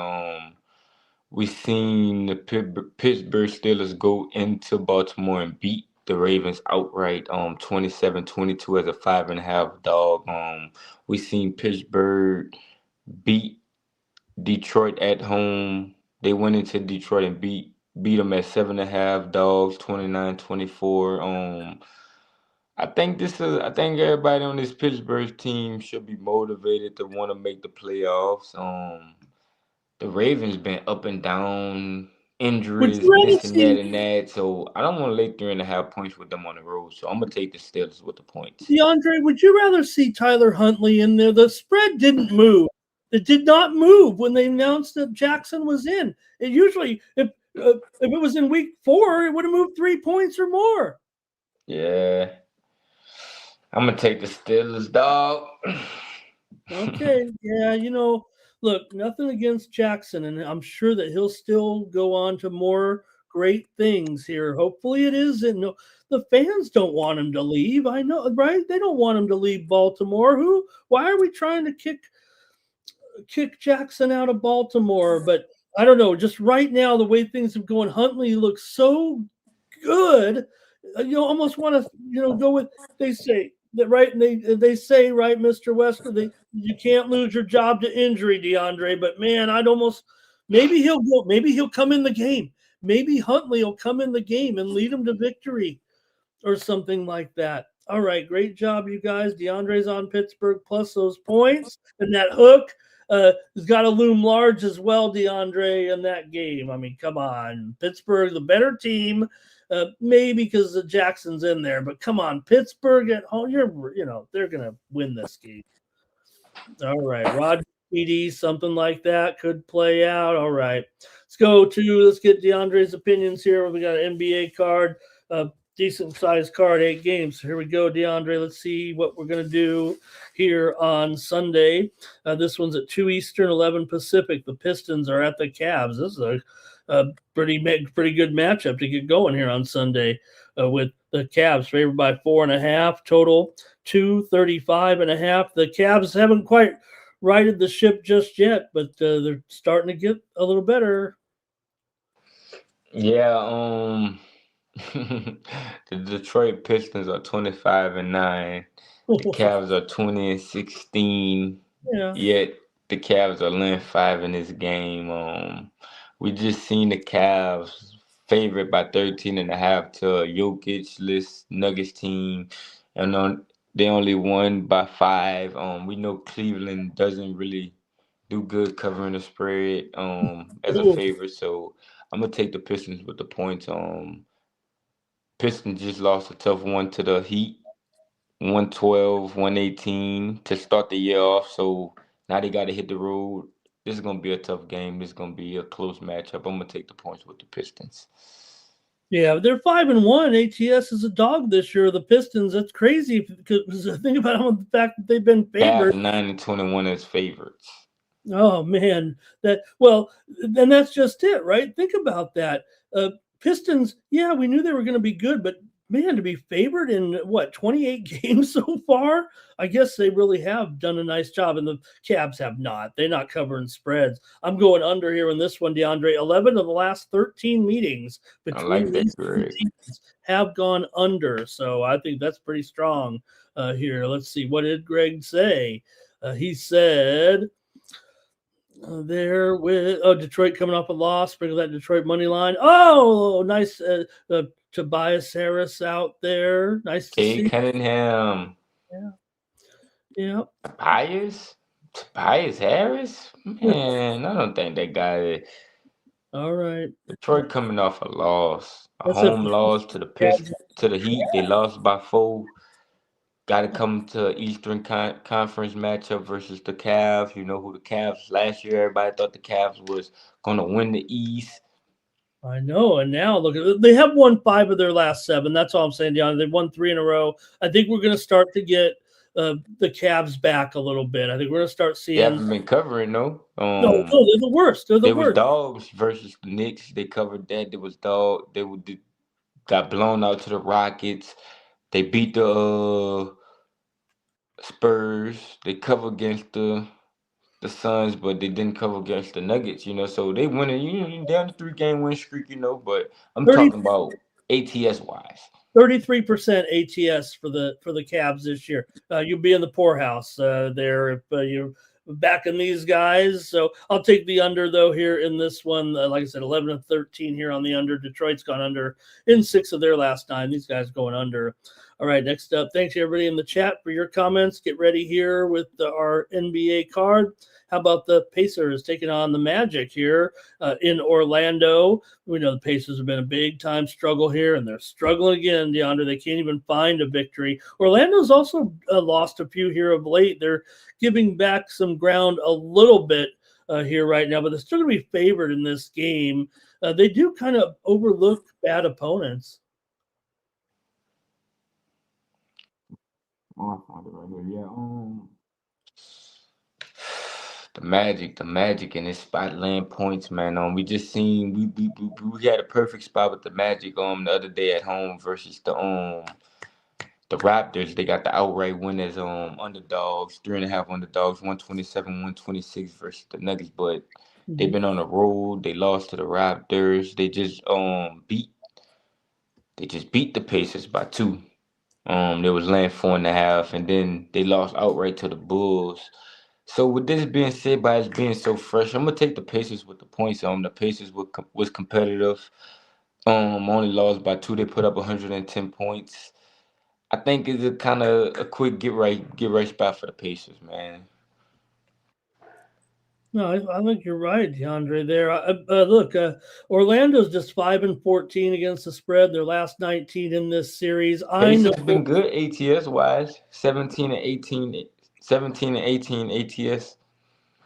We seen the Pittsburgh Steelers go into Baltimore and beat the Ravens outright, 27-22 as a 5.5 dog. We seen Pittsburgh beat Detroit at home. They went into Detroit and beat them at 7.5 dogs, 29-24. I think everybody on this Pittsburgh team should be motivated to want to make the playoffs. The Ravens been up and down, Would injuries, you rather this and that see and that. So I don't want to lay 3.5 points with them on the road. So I'm gonna take the Steelers with the points. DeAndre? Would you rather see Tyler Huntley in there? The spread didn't move. It did not move when they announced that Jackson was in. It usually, if it was in week 4, it would have moved 3 points or more. Yeah, I'm gonna take the Steelers, dog. Okay, yeah, look, nothing against Jackson, and I'm sure that he'll still go on to more great things here. Hopefully, it is. And no, the fans don't want him to leave. I know, right? They don't want him to leave Baltimore. Why are we trying to kick Jackson out of Baltimore? But I don't know. Just right now, the way things have gone, Huntley looks so good. You almost want to, go with. They say that, right? And they say, right, Mr. Wesker, you can't lose your job to injury, DeAndre. But man, I'd almost maybe he'll go. Maybe he'll come in the game. Maybe Huntley will come in the game and lead him to victory or something like that. All right, great job, you guys. DeAndre's on Pittsburgh plus those points, and that hook has got to loom large as well, DeAndre, in that game. I mean, come on, Pittsburgh, the better team, maybe because Jackson's in there, but come on, Pittsburgh at home, they're gonna win this game. All right, Roger PD, something like that could play out. All right, let's get DeAndre's opinions here. We got an NBA card. Decent sized card, 8 games. So here we go, DeAndre. Let's see what we're going to do here on Sunday. This one's at 2 Eastern, 11 Pacific. The Pistons are at the Cavs. This is a pretty good matchup to get going here on Sunday with the Cavs favored by 4.5, total 235.5. The Cavs haven't quite righted the ship just yet, but they're starting to get a little better. Yeah, the Detroit Pistons are 25-9. The Cavs are 20-16. Yeah. Yet the Cavs are laying 5 in this game. We just seen the Cavs favored by 13.5 to a Jokic-less Nuggets team, and they only won by 5. We know Cleveland doesn't really do good covering the spread as a Ooh. favorite, so I'm gonna take the Pistons with the points. Pistons just lost a tough one to the Heat, 112-118 to start the year off. So now they got to hit the road. This is gonna be a tough game. This is gonna be a close matchup. I'm gonna take the points with the Pistons. Yeah, they're 5-1. ATS is a dog this year. The Pistons, that's crazy because think about the fact that they've been Cavs favored. 9-21 as favorites. Oh man, then that's just it, right? Think about that. Pistons, yeah, we knew they were going to be good, but man, to be favored in what 28 games so far, I guess they really have done a nice job, and the Cavs have not. They're not covering spreads. I'm going under here in this one, DeAndre. 11 of the last 13 meetings I like between that, these two Greg. teams have gone under, so I think that's pretty strong here. Let's see, what did Greg say? He said. There with Detroit coming off a loss, sprinkle that Detroit money line. Oh, nice Tobias Harris out there. Nice to Kay see. Cunningham. Yeah, yeah. Tobias Harris. Man, I don't think that guy. All right. Detroit coming off a loss, a That's it. home loss to the to the Heat. They lost by 4. Got to come to Eastern Conference matchup versus the Cavs. You know who the Cavs last year? Everybody thought the Cavs was going to win the East. I know, and now look at it. They have won 5 of their last 7. That's all I'm saying, Deanna. They've won 3 in a row. I think we're going to start to get the Cavs back a little bit. I think we're going to start They seeing. haven't been covering though. No, they're the worst. They're the They was worst. dogs versus the Knicks. They covered that. They was dog. They got blown out to the Rockets. They beat the Spurs. They covered against the Suns, but they didn't cover against the Nuggets, so they winning, down the 3-game win streak, but I'm 30, talking about ATS wise. 33% ATS for the Cavs this year. You'll be in the poorhouse there if you're backing these guys. So I'll take the under though here in this one. Like I said, 11 of 13 here on the under. Detroit's gone under in 6 of their last 9. These guys going under. All right, next up, thanks everybody in the chat for your comments. Get ready here with our NBA card. How about the Pacers taking on the Magic here in Orlando? We know the Pacers have been a big-time struggle here, and they're struggling again, DeAndre. They can't even find a victory. Orlando's also lost a few here of late. They're giving back some ground a little bit here right now, but they're still going to be favored in this game. They do kind of overlook bad opponents. Yeah. The Magic in this spot laying points, man. We just seen we had a perfect spot with the Magic the other day at home versus the Raptors. They got the outright winners underdogs, 3.5 underdogs, 127, 126 versus the Nuggets, but they've been on the road. They lost to the Raptors. They just beat the Pacers by 2. They was laying 4.5, and then they lost outright to the Bulls. So with this being said, by it being so fresh, I'm gonna take the Pacers with the points. The Pacers was competitive. Only lost by 2. They put up 110 points. I think it's a kind of a quick get right spot for the Pacers, man. No, I think you're right, DeAndre. There, look, Orlando's just 5-14 against the spread. Their last 19 in this series. I know Pacers been good ATS wise, 17-18, 17-18 ATS.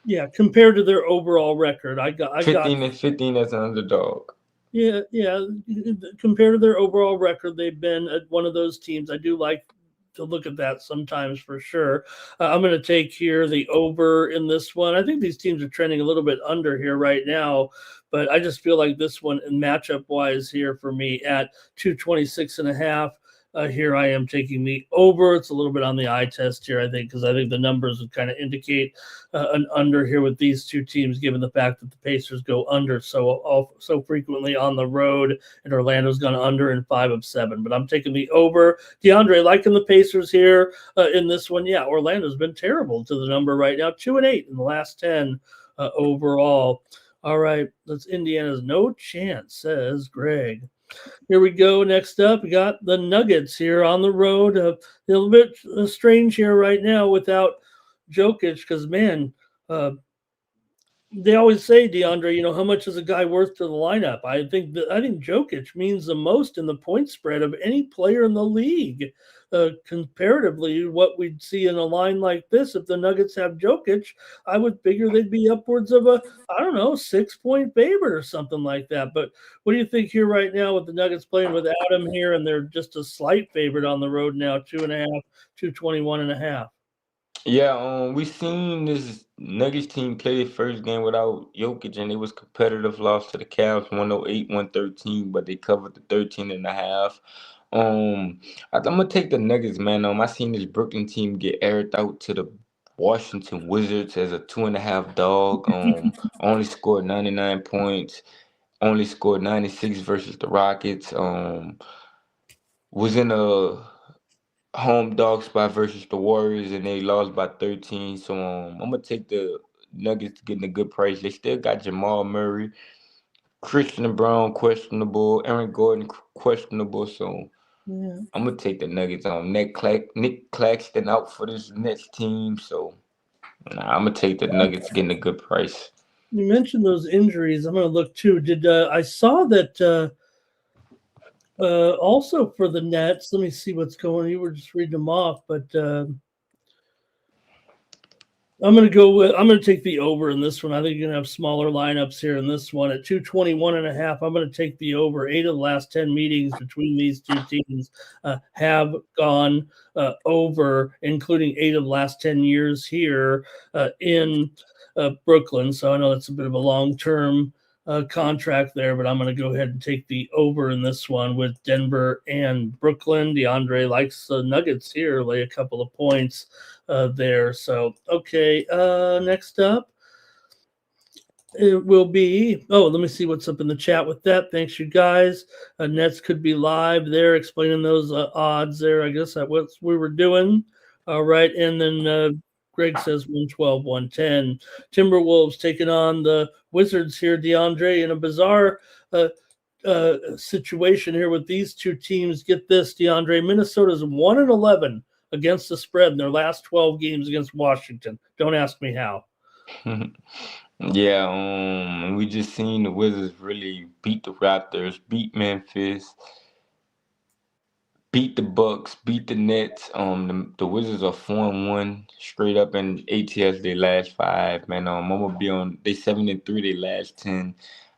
Yeah, compared to their overall record, I got 15-15 as an underdog. Yeah. Compared to their overall record, they've been one of those teams. I do like to look at that sometimes for sure. I'm going to take here the over in this one. I think these teams are trending a little bit under here right now, but I just feel like this one in matchup wise here for me at 226.5. here I am taking the over. It's a little bit on the eye test here, I think, because I think the numbers would kind of indicate an under here with these two teams, given the fact that the Pacers go under so frequently on the road, and Orlando's gone under in 5 of 7. But I'm taking the over. DeAndre liking the Pacers here in this one. Yeah, Orlando's been terrible to the number right now, 2-8 in the last 10 overall. All right, that's Indiana's no chance, says Greg. Here we go. Next up, we got the Nuggets here on the road. A little bit strange here right now without Jokic because, man, they always say, DeAndre, how much is a guy worth to the lineup? I think Jokic means the most in the point spread of any player in the league. Comparatively, what we'd see in a line like this, if the Nuggets have Jokic, I would figure they'd be upwards of 6-point favorite or something like that. But what do you think here right now with the Nuggets playing without him here, and they're just a slight favorite on the road now, 2.5, 221.5? Yeah, we seen this Nuggets team play the first game without Jokic, and it was competitive. Loss to the Cavs, 108-113, but they covered the 13.5. I'm gonna take the Nuggets, man. I seen this Brooklyn team get aired out to the Washington Wizards as a 2.5 dog. Only scored 99 points. Only scored 96 versus the Rockets. Was in a home dog spot versus the Warriors, and they lost by 13. So I'm gonna take the Nuggets getting a good price. They still got Jamal Murray, Christian Brown questionable, Aaron Gordon questionable. So Yeah. I'm gonna take the Nuggets on. Nick Claxton out for this Nets team, so I'm gonna take the Nuggets getting a good price. You mentioned those injuries. I'm going to look too. I saw that also for the Nets? Let me see what's going on. You were just reading them off, but I'm going to take the over in this one. I think you're going to have smaller lineups here in this one at 221.5. I'm going to take the over. 8 of the last 10 meetings between these two teams have gone over, including 8 of the last 10 years here in Brooklyn. So I know that's a bit of a long-term contract there, but I'm going to go ahead and take the over in this one with Denver and Brooklyn. DeAndre likes the Nuggets here, lay a couple of points there. So, okay, next up, it will be, let me see what's up in the chat with that. Thanks, you guys. Nets could be live there explaining those odds there. I guess that's what we were doing. All right, and then Greg says 112, 110. Timberwolves taking on the Wizards here, DeAndre, in a bizarre situation here with these two teams. Get this, DeAndre, Minnesota's 1-11 against the spread in their last 12 games against Washington. Don't ask me how. Yeah, we just seen the Wizards really beat the Raptors, beat Memphis, beat the Bucks, beat the Nets. The Wizards are 4-1 straight up in ATS their last 5. Man, I'm gonna be on. They 7-3 their last 10.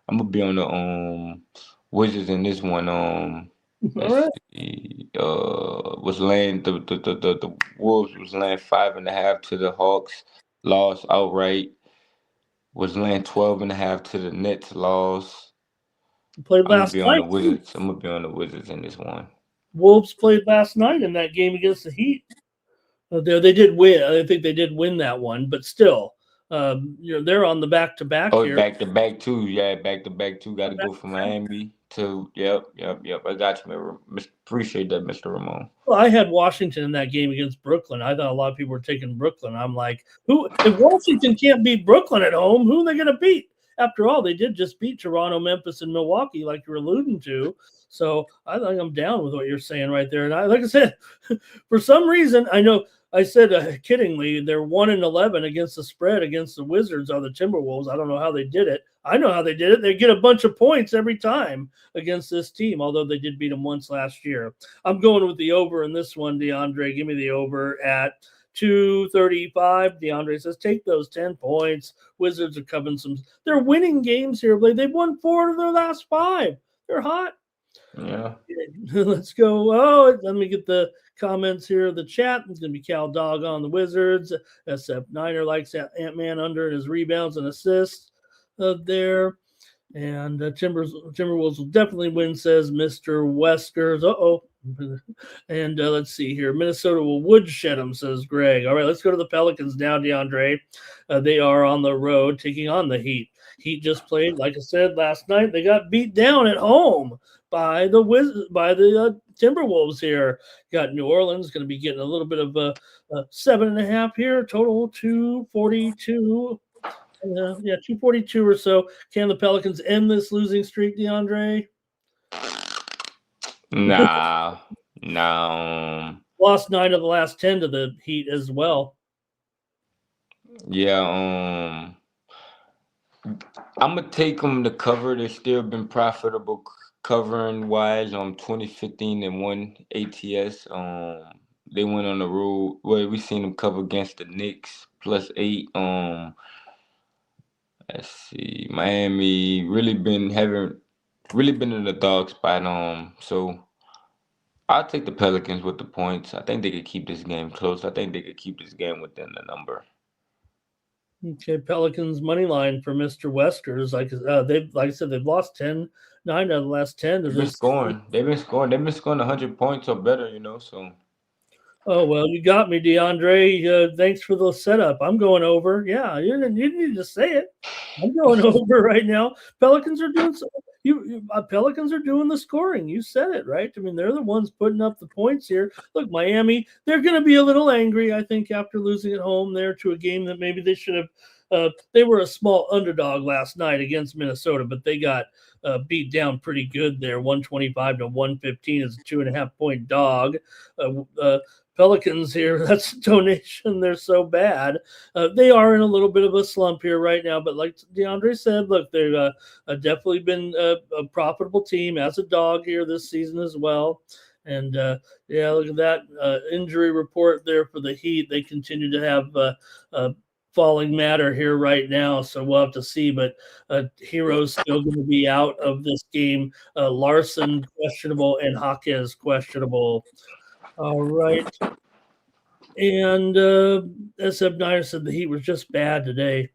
I'm gonna be on the Wizards in this one. Let's see. Was laying the Wolves was laying 5.5 to the Hawks, lost outright. Was laying 12.5 to the Nets, lost. Played I'm gonna last be on night. the Wizards. I'm gonna be on the Wizards in this one. Wolves played last night in that game against the Heat. They did win. I think they did win that one, but still, they're on the back-to-back Oh, here. back-to-back too. Yeah, back-to-back too. Got to go from Miami to yep. I got you, appreciate that, Mr. Ramon. Well, I had Washington in that game against Brooklyn. I thought a lot of people were taking Brooklyn. I'm like, who? If Washington can't beat Brooklyn at home, who are they going to beat? After all, they did just beat Toronto, Memphis, and Milwaukee, like you're alluding to. So I think I'm down with what you're saying right there. And like I said, for some reason, I know I said kiddingly, they're 1-11 against the spread against the Wizards or the Timberwolves. I don't know how they did it. I know how they did it. They get a bunch of points every time against this team, although they did beat them once last year. I'm going with the over in this one, DeAndre. Give me the over at 235. DeAndre says, take those 10 points. Wizards are covering some. They're winning games here. They've won 4 of their last 5. They're hot. Yeah. Let's go. Oh, let me get the comments here. The chat. It's going to be Cal Dog on the Wizards. SF Niner likes Ant-Man under his rebounds and assists there. And Timberwolves will definitely win, says Mr. Weskers. And let's see here. Minnesota will woodshed them, says Greg. All right, let's go to the Pelicans now, DeAndre. They are on the road taking on the Heat. Heat just played, like I said last night. They got beat down at home by the Timberwolves here. Got New Orleans going to be getting a little bit of a 7.5 here. Total 242. Yeah, 242 or so. Can the Pelicans end this losing streak, DeAndre? Nah, no. Lost 9 of the last 10 to the Heat as well. Yeah, I'm gonna take them to cover. They've still been profitable covering wise. 2015 and 1 ATS. They went on the road. Well, we seen them cover against the Knicks +8. Let's see, Miami really been in the dog spot. So I'll take the Pelicans with the points. I think they could keep this game close. I think they could keep this game within the number. Okay, Pelicans money line for Mr. Westers. Like I said, they've lost 9 out of the last 10 to They've been this. scoring. They've been scoring 100 points or better. So. Oh well, you got me, DeAndre. Thanks for the setup. I'm going over. Yeah, you need to say it. I'm going over right now. Pelicans are doing Pelicans are doing the scoring. You said it right. I mean, they're the ones putting up the points here. Look, Miami, they're going to be a little angry, I think, after losing at home there to a game that maybe they should have. They were a small underdog last night against Minnesota, but they got beat down pretty good there, 125 to 115 as a 2.5-point dog. Pelicans here, that's a donation. They're so bad. They are in a little bit of a slump here right now, but like DeAndre said, look, they've definitely been a profitable team as a dog here this season as well. And yeah, look at that injury report there for the Heat. They continue to have falling matter here right now, so we'll have to see. But Hero's still going to be out of this game. Larson questionable and Jaquez questionable. All right. And SF Niner said the Heat was just bad today.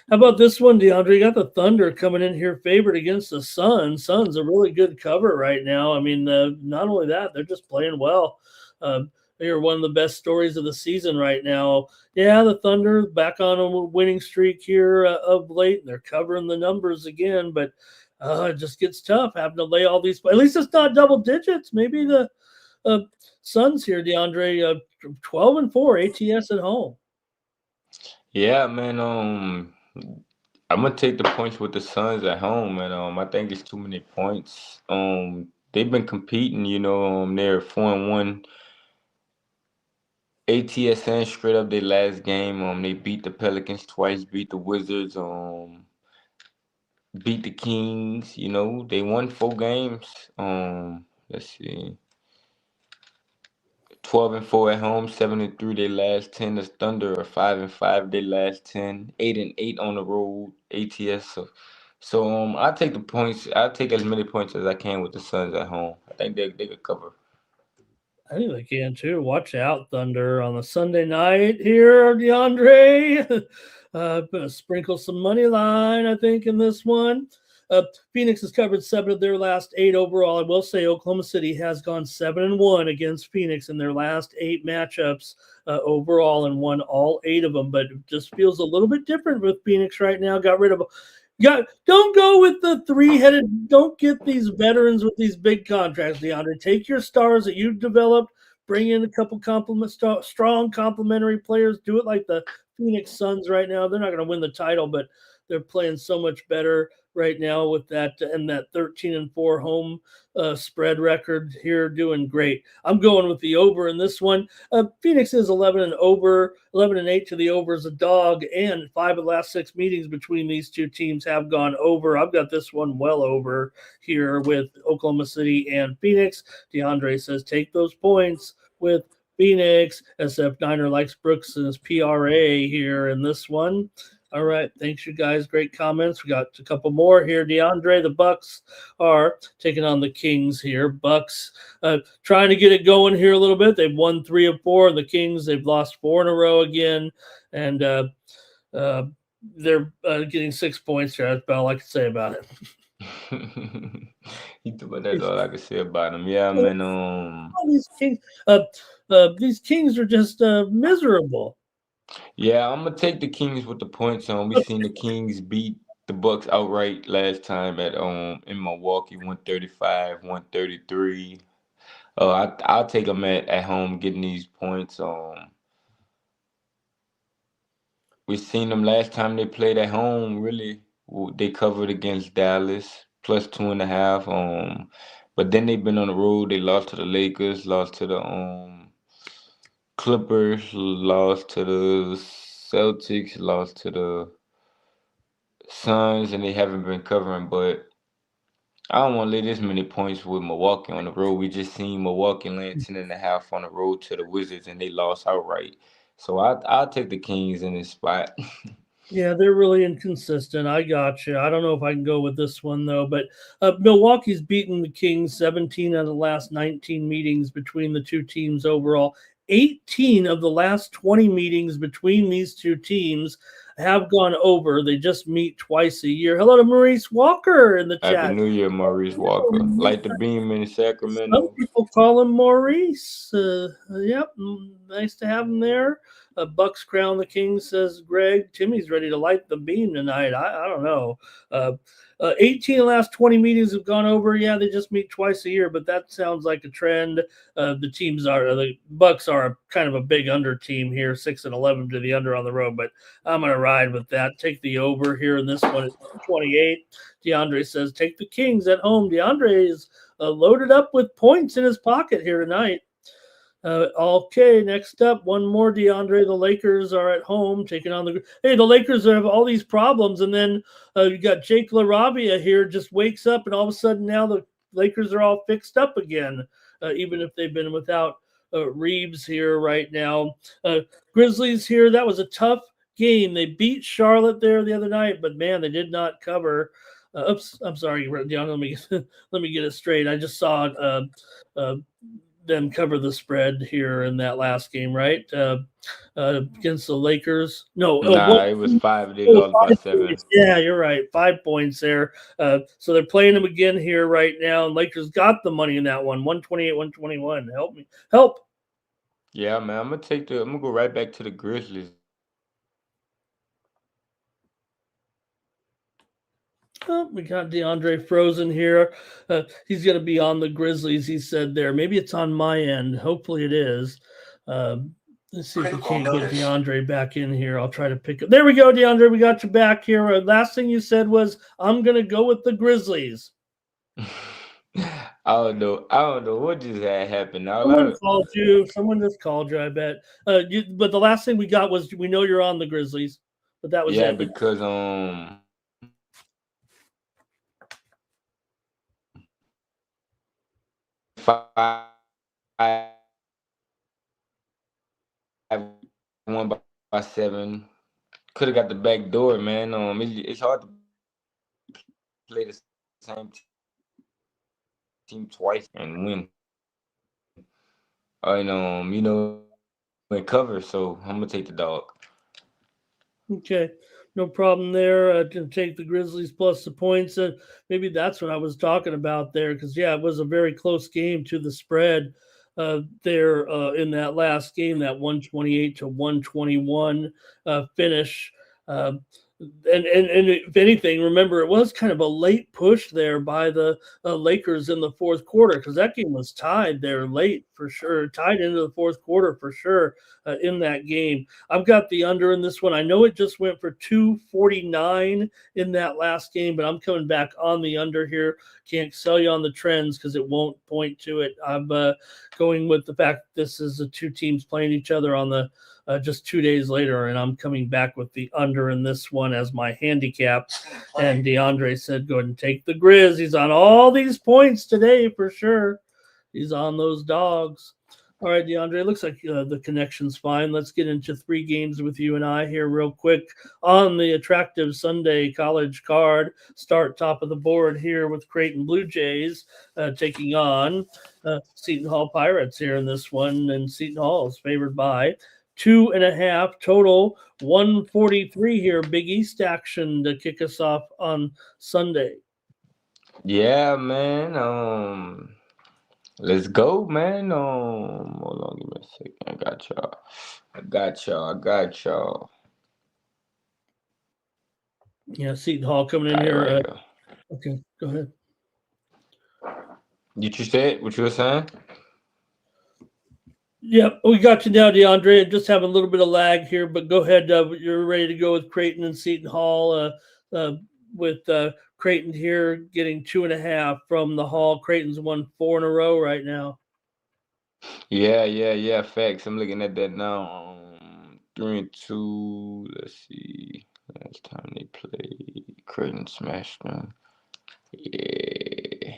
How about this one, DeAndre? You got the Thunder coming in here favored against the Suns. Suns a really good cover right now. I mean, not only that, they're just playing well. They are one of the best stories of the season right now. Yeah, the Thunder back on a winning streak here of late. They're covering the numbers again, but it just gets tough having to lay all these. At least it's not double digits. Maybe the Suns here, DeAndre, 12-4 ATS at home. Yeah, man. I'm gonna take the points with the Suns at home, and I think it's too many points. They've been competing. They're 4-1 ATS and straight up their last game. They beat the Pelicans twice, beat the Wizards, beat the Kings. They won 4 games. Let's see. 12-4 at home, 7-3 their last 10. The Thunder are 5-5 their last 10, 8-8 on the road ATS. So I take the points. I take as many points as I can with the Suns at home. I think they could cover. I think they can too. Watch out, Thunder on the Sunday night here, DeAndre. Sprinkle some money line, I think, in this one. Phoenix has covered 7 of their last 8 overall. I will say Oklahoma City has gone 7-1 against Phoenix in their last 8 matchups overall and won all 8 of them. But it just feels a little bit different with Phoenix right now. Got rid of don't go with the 3-headed. Don't get these veterans with these big contracts, DeAndre. Take your stars that you've developed. Bring in a couple strong complementary players. Do it like the Phoenix Suns right now. They're not going to win the title, but they're playing so much better right now with that and that 13-4 home spread record here, doing great. I'm going with the over in this one. Phoenix is 11-8 to the over as a dog, and 5 of the last 6 meetings between these two teams have gone over. I've got this one well over here with Oklahoma City and Phoenix. DeAndre says take those points with Phoenix. SF Niner likes Brooks and his PRA here in this one. All right. Thanks, you guys. Great comments. We got a couple more here. DeAndre, the Bucks are taking on the Kings here. Bucks trying to get it going here a little bit. They've won 3 of 4. The Kings, they've lost 4 in a row again. And they're getting 6 points here. That's about all I can say about it. That's all I can say about him. Yeah, man. These Kings, these Kings are just miserable. Yeah, I'm gonna take the Kings with the points. We seen the Kings beat the Bucks outright last time at in Milwaukee, 135, 133. I'll take them at home getting these points. We seen them last time they played at home. Really, they covered against Dallas plus 2.5. But then they've been on the road. They lost to the Lakers, lost to the Clippers, lost to the Celtics, lost to the Suns, and they haven't been covering. But I don't want to lay this many points with Milwaukee on the road. We just seen Milwaukee land 10.5 on the road to the Wizards, and they lost outright. So I'll take the Kings in this spot. Yeah, they're really inconsistent. I got you. I don't know if I can go with this one though, but Milwaukee's beaten the Kings 17 out of the last 19 meetings between the two teams overall. 18 of the last 20 meetings between these two teams have gone over. They just meet twice a year. Hello to Maurice Walker in the Happy chat. New Year, Maurice Walker. Light the beam in Some Sacramento. people call him Maurice. Yep, nice to have him there. Bucks crown the king, says Greg. Timmy's ready to light the beam tonight. I don't know. 18 of the last 20 meetings have gone over. Yeah, they just meet twice a year, but that sounds like a trend. The Bucks are kind of a big under team here, 6-11 to the under on the road, but I'm going to ride with that. Take the over here in this one. It's 28. DeAndre says, take the Kings at home. DeAndre is loaded up with points in his pocket here tonight. Okay, next up, one more DeAndre. The Lakers are at home taking on the Lakers have all these problems, and then you got Jake LaRavia here just wakes up, and all of a sudden now the Lakers are all fixed up again, even if they've been without Reeves here right now. Grizzlies here, that was a tough game. They beat Charlotte there the other night, but man, they did not cover. Oops, I'm sorry, DeAndre. Let me get it straight. I just saw them cover the spread here in that last game, right? Against the Lakers. No, Nah, it was 5. They lost by 7. Yeah, you're right. 5 points there. So they're playing them again here right now. And Lakers got the money in that one, 128, 121. Help me. Help. Yeah, man. I'm gonna go right back to the Grizzlies. Oh, we got DeAndre frozen here. He's going to be on the Grizzlies, he said there. Maybe it's on my end. Hopefully it is. Let's see if we can't get DeAndre back in here. I'll try to pick up. There we go, DeAndre. We got you back here. Last thing you said was, I'm going to go with the Grizzlies. I don't know what just had happened. Someone just called you, I bet. But the last thing we got was, we know you're on the Grizzlies. But that was it. Because five won by 7. Could have got the back door, man. It's hard to play the same team twice and win. And cover. So I'm gonna take the dog. Okay, no problem there. To take the Grizzlies plus the points. Maybe that's what I was talking about there, because it was a very close game to the spread there in that last game, that 128 to 121 finish. And if anything, remember, it was kind of a late push there by the Lakers in the fourth quarter, because that game was tied there late for sure, tied into the fourth quarter for sure in that game. I've got the under in this one. I know it just went for 249 in that last game, but I'm coming back on the under here. Can't sell you on the trends because it won't point to it. I'm going with the fact that this is the two teams playing each other on the just 2 days later, and I'm coming back with the under in this one as my handicap. And DeAndre said, go ahead and take the Grizz. He's on all these points today for sure. He's on those dogs. All right, DeAndre, looks like the connection's fine. Let's get into 3 games with you and I here real quick on the attractive Sunday college card. Start top of the board here with Creighton Blue Jays taking on Seton Hall Pirates here in this one. And Seton Hall is favored by 2.5 total, 143 here. Big East action to kick us off on Sunday. Yeah, man. Let's go, man. Hold on, give me a second. I got y'all. Yeah, Seton Hall coming in Got it here. right here. Okay, go ahead. Did you say it? What you were saying? Yep, we got you now, DeAndre. Just have a little bit of lag here, but go ahead. You're ready to go with Creighton and Seton Hall. With Creighton here getting 2.5 from the Hall. Creighton's won 4 in a row right now. Yeah. Facts. I'm looking at that now. 3-2. Let's see. Last time they played, Creighton smashed them. Yeah.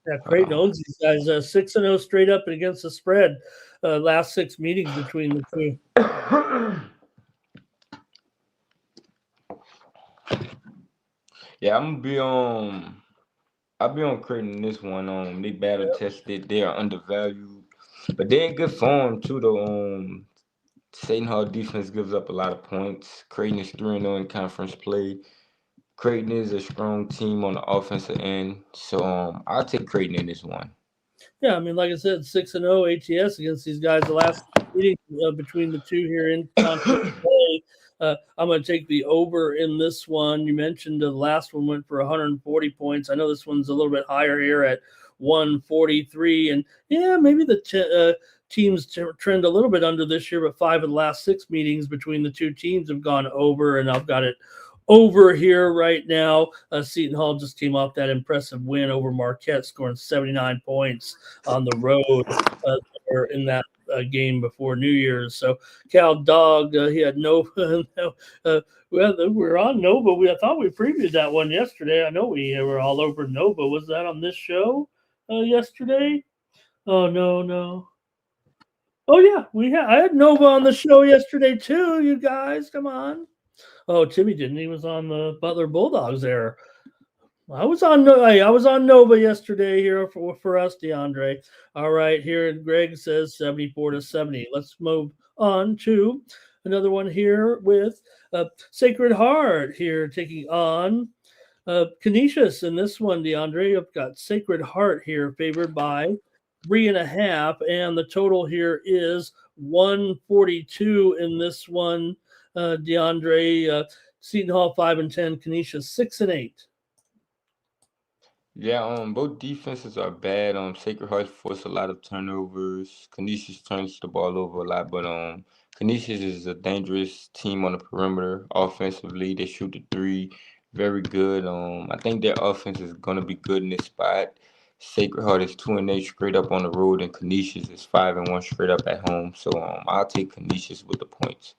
Yeah, Creighton owns these guys 6-0 straight up and against the spread. Last 6 meetings between the two. Yeah, I'll be on Creighton in this one. They battle tested. They are undervalued, but they're in good form too. Though. Seton Hall defense gives up a lot of points. Creighton is 3-0 in conference play. Creighton is a strong team on the offensive end, so I'll take Creighton in this one. Yeah, I mean, like I said, 6-0 ATS against these guys. The last meeting between the two here in conference play. I'm going to take the over in this one. You mentioned the last one went for 140 points. I know this one's a little bit higher here at 143, and yeah, maybe the teams trend a little bit under this year, but 5 of the last 6 meetings between the two teams have gone over, and I've got it over here right now. Seton Hall just came off that impressive win over Marquette, scoring 79 points on the road in that game before New Year's. So Cal Dog, he had no. We're on Nova. I thought we previewed that one yesterday. I know we were all over Nova. Was that on this show yesterday? Oh no. Oh yeah, I had Nova on the show yesterday too. You guys, come on. Oh, Timmy didn't. He was on the Butler Bulldogs there. I was on Nova yesterday here for us, DeAndre. All right, here Greg says 74-70. Let's move on to another one here with Sacred Heart here taking on Canisius. In this one, DeAndre, you've got Sacred Heart here favored by 3.5, and the total here is 142 in this one. DeAndre, Seton Hall 5-10, Canisius 6-8. Yeah, both defenses are bad. Sacred Heart force a lot of turnovers. Canisius turns the ball over a lot, but Canisius is a dangerous team on the perimeter. Offensively, they shoot the three very good. I think their offense is gonna be good in this spot. Sacred Heart is 2-8 straight up on the road, and Canisius is 5-1 straight up at home. So I'll take Canisius with the points.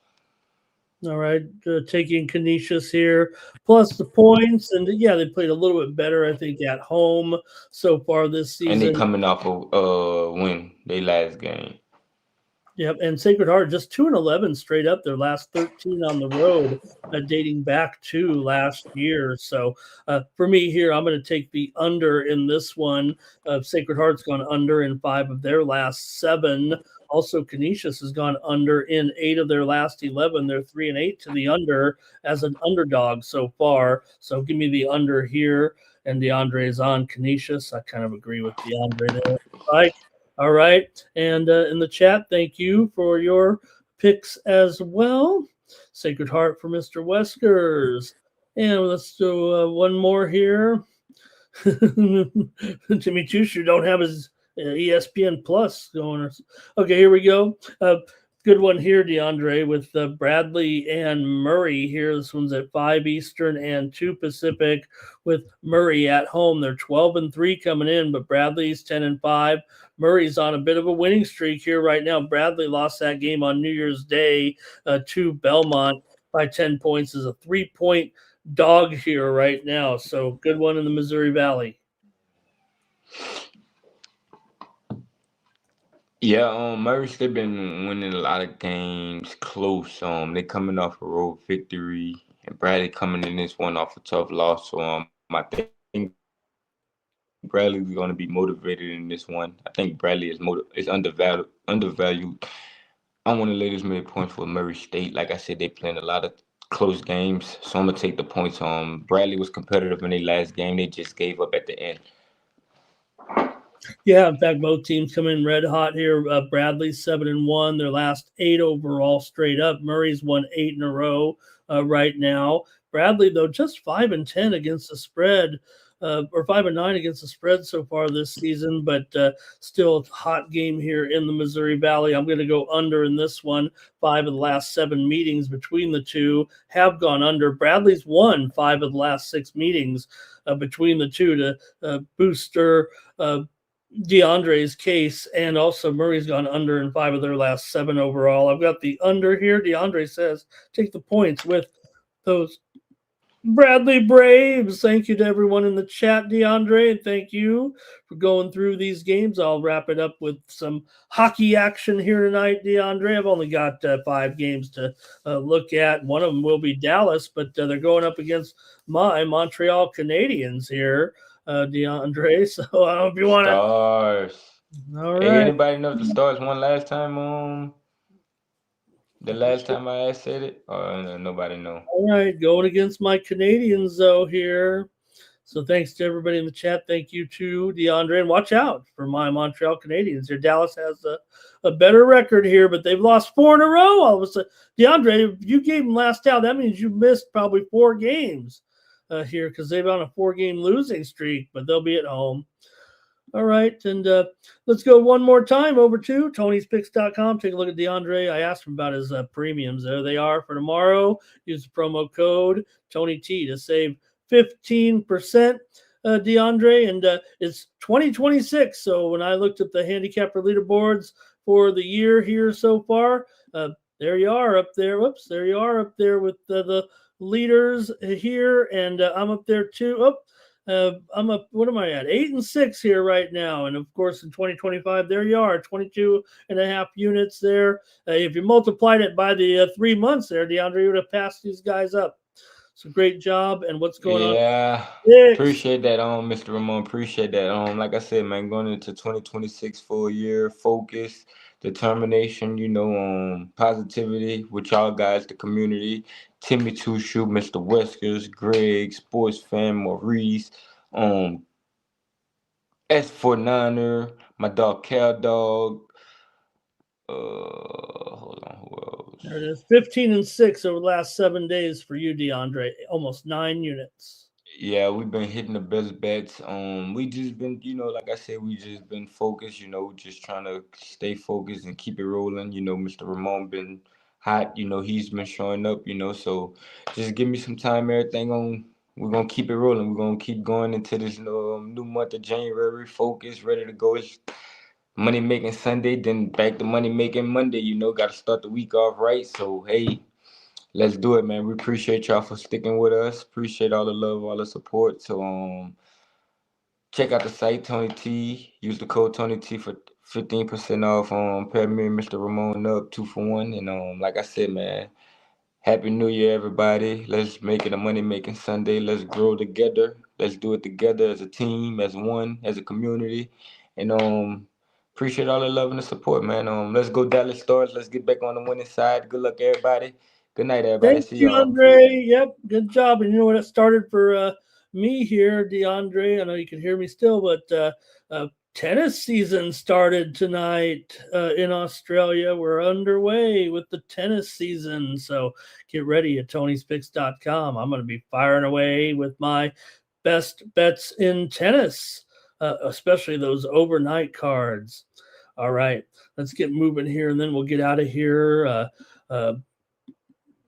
All right, taking Canisius here, plus the points. And yeah, they played a little bit better, I think, at home so far this And they season. coming off a win they last game. Yep, and Sacred Heart just 2-11 straight up. Their last 13 on the road, dating back to last year. So for me here, I'm going to take the under in this one. Sacred Heart's gone under in 5 of their last 7. Also, Canisius has gone under in 8 of their last 11. They're 3-8 to the under as an underdog so far. So give me the under here. And DeAndre is on Canisius. I kind of agree with DeAndre there. Right. All right. And in the chat, thank you for your picks as well. Sacred Heart for Mr. Weskers. And let's do one more here. Jimmy Chusher don't have his ESPN Plus going. Okay, here we go. Good one here, DeAndre, with Bradley and Murray here. This one's at 5 Eastern and 2 Pacific with Murray at home. They're 12-3 coming in, but Bradley's 10-5. Murray's on a bit of a winning streak here right now. Bradley lost that game on New Year's Day to Belmont by 10 points. Is a 3-point dog here right now. So good one in the Missouri Valley. Yeah, Murray's they've been winning a lot of games close. They coming off a road victory, and Bradley coming in this one off a tough loss. So I think Bradley's going to be motivated in this one. I think Bradley is undervalued. I want to lay this many points for Murray State. Like I said, they playing a lot of close games. So I'm gonna take the points. Bradley was competitive in their last game. They just gave up at the end. Yeah, in fact, both teams come in red hot here. Bradley's 7-1, their last 8 overall straight up. Murray's won 8 in a row right now. Bradley, though, just 5-10 against the spread, or 5-9 against the spread so far this season, but still a hot game here in the Missouri Valley. I'm going to go under in this one. 5 of the last 7 meetings between the two have gone under. Bradley's won 5 of the last 6 meetings between the two to booster DeAndre's case, and also Murray's gone under in 5 of their last 7 overall. I've got the under here. DeAndre says take the points with those Bradley Braves. Thank you to everyone in the chat, DeAndre, and thank you for going through these games. I'll wrap it up with some hockey action here tonight, DeAndre. I've only got 5 games to look at. One of them will be Dallas, but they're going up against my Montreal Canadiens here. DeAndre, so I don't know if you want to. Stars. All Hey, right. anybody know if the Stars won last time? The last time I said it, or nobody know. All right, going against my Canadians though here. So thanks to everybody in the chat. Thank you to DeAndre, and watch out for my Montreal Canadiens here. Dallas has a better record here, but they've lost 4 in a row. All of a sudden, DeAndre, if you gave them last out, that means you missed probably 4 games here because they've on a 4-game losing streak, but they'll be at home. All right, and let's go one more time over to Tony'sPicks.com. Take a look at DeAndre. I asked him about his premiums. There they are for tomorrow. Use the promo code TonyT to save 15%, DeAndre, and it's 2026. So when I looked at the handicapper leaderboards for the year here so far, there you are up there. Whoops, there you are up there with the leaders here, and I'm up there too. Oh, I'm up, what am I at? 8-6 here right now. And of course, in 2025, there you are, 22.5 units there. If you multiplied it by the 3 months there, DeAndre, you would have passed these guys up. So great job. And what's going on? Yeah, appreciate that, Mr. Ramon. Appreciate that. Like I said, man, going into 2026 full year, focus, determination, positivity with y'all guys, the community. Timmy Two Shoe, Mr. Whiskers, Greg, Sports Fan, Maurice, S49er, my dog Cal Dog. Hold on, who else? There it is. 15-6 over the last 7 days for you, DeAndre. Almost 9 units. Yeah, we've been hitting the best bets. We just been, like I said, we just been focused, just trying to stay focused and keep it rolling. Mr. Ramon been hot, he's been showing up, so just give me some time, we're gonna keep it rolling. We're gonna keep going into this new month of January, focused, ready to go. It's money making Sunday, then back to money making Monday, gotta start the week off right. So hey, let's do it, man. We appreciate y'all for sticking with us. Appreciate all the love, all the support. So check out the site, Tony T. Use the code Tony T for 15% off. Pair me and Mr. Ramon up 2 for 1. And like I said, man, Happy New Year, everybody. Let's make it a money making Sunday. Let's grow together. Let's do it together as a team, as one, as a community. And appreciate all the love and the support, man. Let's go Dallas Stars. Let's get back on the winning side. Good luck, everybody. Good night, everybody. Thank See you, y'all. DeAndre. Yep, good job. And you know what? It started for me here, DeAndre. I know you can hear me still, but tennis season started tonight in Australia. We're underway with the tennis season. So get ready at Tony'sPicks.com. I'm going to be firing away with my best bets in tennis, especially those overnight cards. All right, let's get moving here, and then we'll get out of here.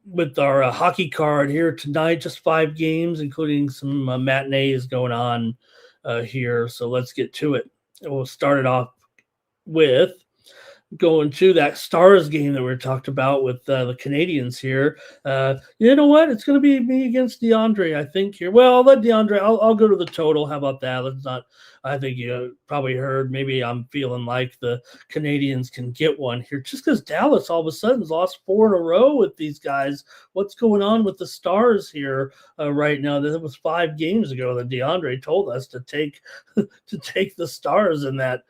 With our hockey card here tonight, just 5 games, including some matinees going on here. So let's get to it. We'll start it off with going to that Stars game that we talked about with the Canadians here. You know what? It's going to be me against DeAndre, I think here. Well, I'll let DeAndre. I'll go to the total. How about that? Let's not. I think you probably heard. Maybe I'm feeling like the Canadians can get one here, just because Dallas all of a sudden has lost 4 in a row with these guys. What's going on with the Stars here right now? That was 5 games ago that DeAndre told us to take the Stars in that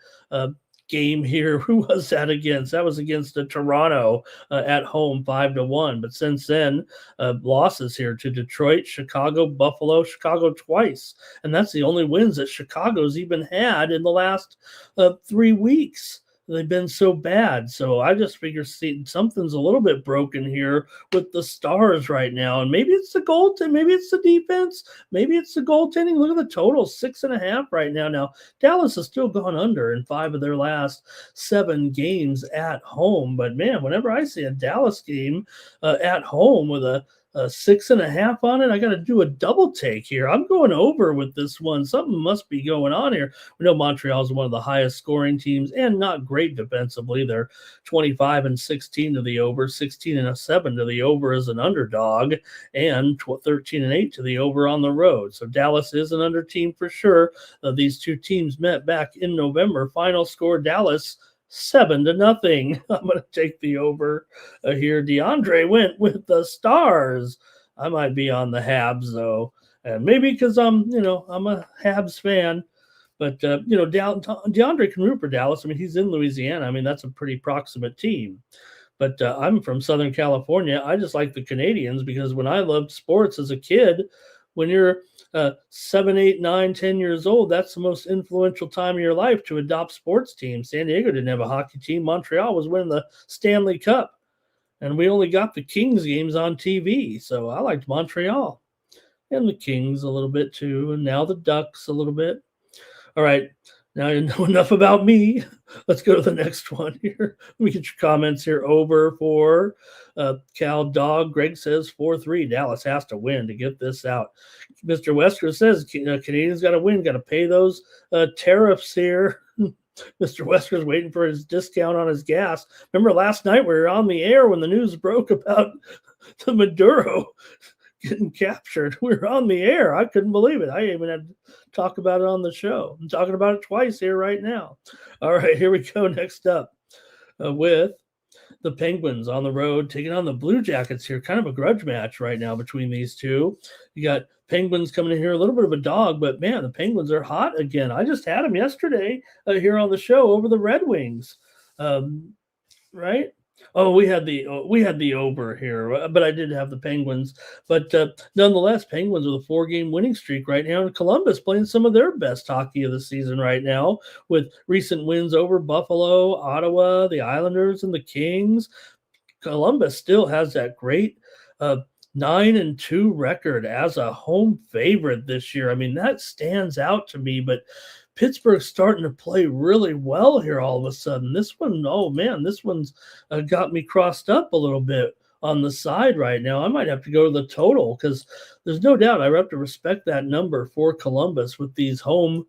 game here. Who was that against? That was against Toronto at home, 5-1. But since then, losses here to Detroit, Chicago, Buffalo, Chicago twice, and that's the only wins that Chicago's even had in the last 3 weeks. They've been so bad. So I just figure something's a little bit broken here with the Stars right now. And maybe it's the goaltending, maybe it's the defense, maybe it's the goaltending. Look at the total, 6.5 right now. Now, Dallas has still gone under in 5 of their last 7 games at home. But man, whenever I see a Dallas game at home with a 6.5 on it, I got to do a double take here. I'm going over with this one. Something must be going on here. We know Montreal is one of the highest scoring teams and not great defensively. They're 25-16 to the over, 16-7 to the over as an underdog, and 13-8 to the over on the road. So Dallas is an under team for sure. These two teams met back in November. Final score, Dallas 7-0. I'm going to take the over here. DeAndre went with the Stars. I might be on the Habs though, and maybe because I'm a Habs fan. But DeAndre can root for Dallas. I mean, he's in Louisiana. I mean, that's a pretty proximate team. But I'm from Southern California. I just like the Canadians because when I loved sports as a kid, when you're 7, 8, 9, 10 years old, that's the most influential time of your life to adopt sports teams. San Diego didn't have a hockey team. Montreal was winning the Stanley Cup. And we only got the Kings games on TV. So I liked Montreal and the Kings a little bit too. And now the Ducks a little bit. All right. Now you know enough about me. Let's go to the next one here. Let me get your comments here. Over for Cal Dog. Greg says 4-3. Dallas has to win to get this out. Mr. Wesker says Canadians got to win. Got to pay those tariffs here. Mr. Wesker's waiting for his discount on his gas. Remember last night we were on the air when the news broke about the Maduro getting captured. We were on the air. I couldn't believe it. I even had to talk about it on the show. I'm talking about it twice here right now. All right, here we go. Next up with the Penguins on the road taking on the Blue Jackets here. Kind of a grudge match right now between these two. You got Penguins coming in here, a little bit of a dog, but man, the Penguins are hot again. I just had them yesterday here on the show over the Red Wings, right? Oh, we had the over here, but I did have the Penguins. But nonetheless, Penguins with a 4-game winning streak right now. And Columbus playing some of their best hockey of the season right now with recent wins over Buffalo, Ottawa, the Islanders, and the Kings. Columbus still has that great 9-2 record as a home favorite this year. I mean, that stands out to me, but Pittsburgh's starting to play really well here all of a sudden. This one, oh man, this one's got me crossed up a little bit on the side right now. I might have to go to the total because there's no doubt I have to respect that number for Columbus with these home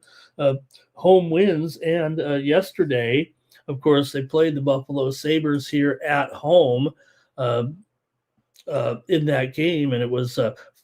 wins. And yesterday, of course, they played the Buffalo Sabres here at home in that game, and it was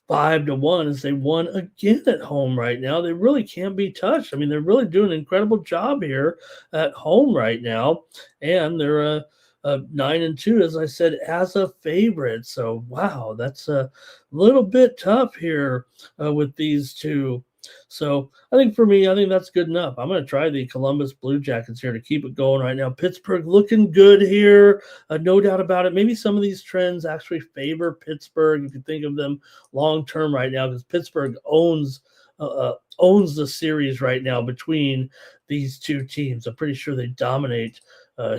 5-1 as they won again at home right now. They really can't be touched. I mean, they're really doing an incredible job here at home right now, and they're 9-2, as I said, as a favorite. So, wow, that's a little bit tough here with these two. So I think for me, I think that's good enough. I'm going to try the Columbus Blue Jackets here to keep it going right now. Pittsburgh looking good here. No doubt about it. Maybe some of these trends actually favor Pittsburgh if you think of them long-term right now, because Pittsburgh owns the series right now between these two teams. I'm pretty sure they dominate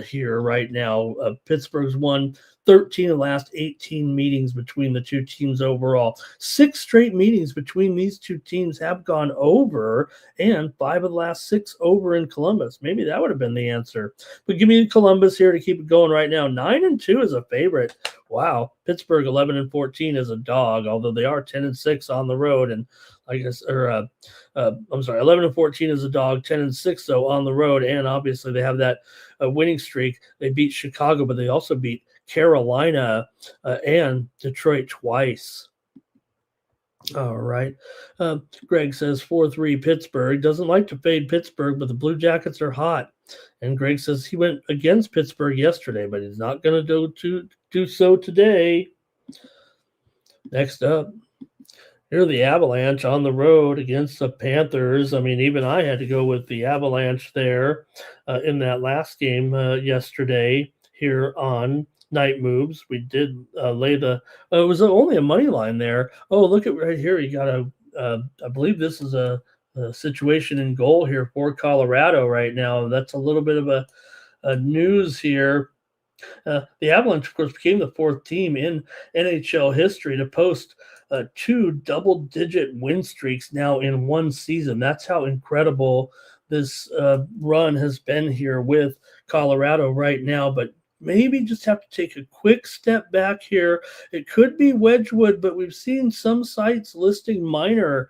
here right now. Pittsburgh's won 13 of the last 18 meetings between the two teams overall. 6 straight meetings between these two teams have gone over, and 5 of the last 6 over in Columbus. Maybe that would have been the answer. But give me Columbus here to keep it going right now. 9-2 is a favorite. Wow. Pittsburgh 11-14 is a dog, although they are 10-6 on the road. And I guess, I'm sorry, 11-14 is a dog, 10-6 though on the road. And obviously they have that winning streak. They beat Chicago, but they also beat Carolina and Detroit twice. All right. Greg says 4-3 Pittsburgh. Doesn't like to fade Pittsburgh, but the Blue Jackets are hot. And Greg says he went against Pittsburgh yesterday, but he's not going to do so today. Next up Here, the Avalanche on the road against the Panthers. I mean, even I had to go with the Avalanche there in that last game yesterday here on Night Moves. We did lay the, it was only a money line there. Oh, look at right here. You got I believe this is a situation in goal here for Colorado right now. That's a little bit of a news here. The Avalanche, of course, became the fourth team in NHL history to post two double-digit win streaks now in one season. That's how incredible this run has been here with Colorado right now. But maybe just have to take a quick step back here. It could be Wedgwood, but we've seen some sites listing Minor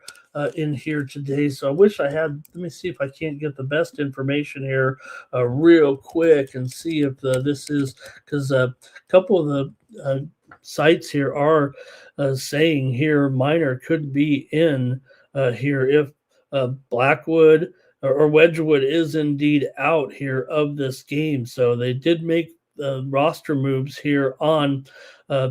in here today. So I wish I had, let me see if I can't get the best information here real quick and see if this is, because a couple of the sites here are saying here Minor could be in here if Blackwood or Wedgwood is indeed out here of this game. So they did make roster moves here on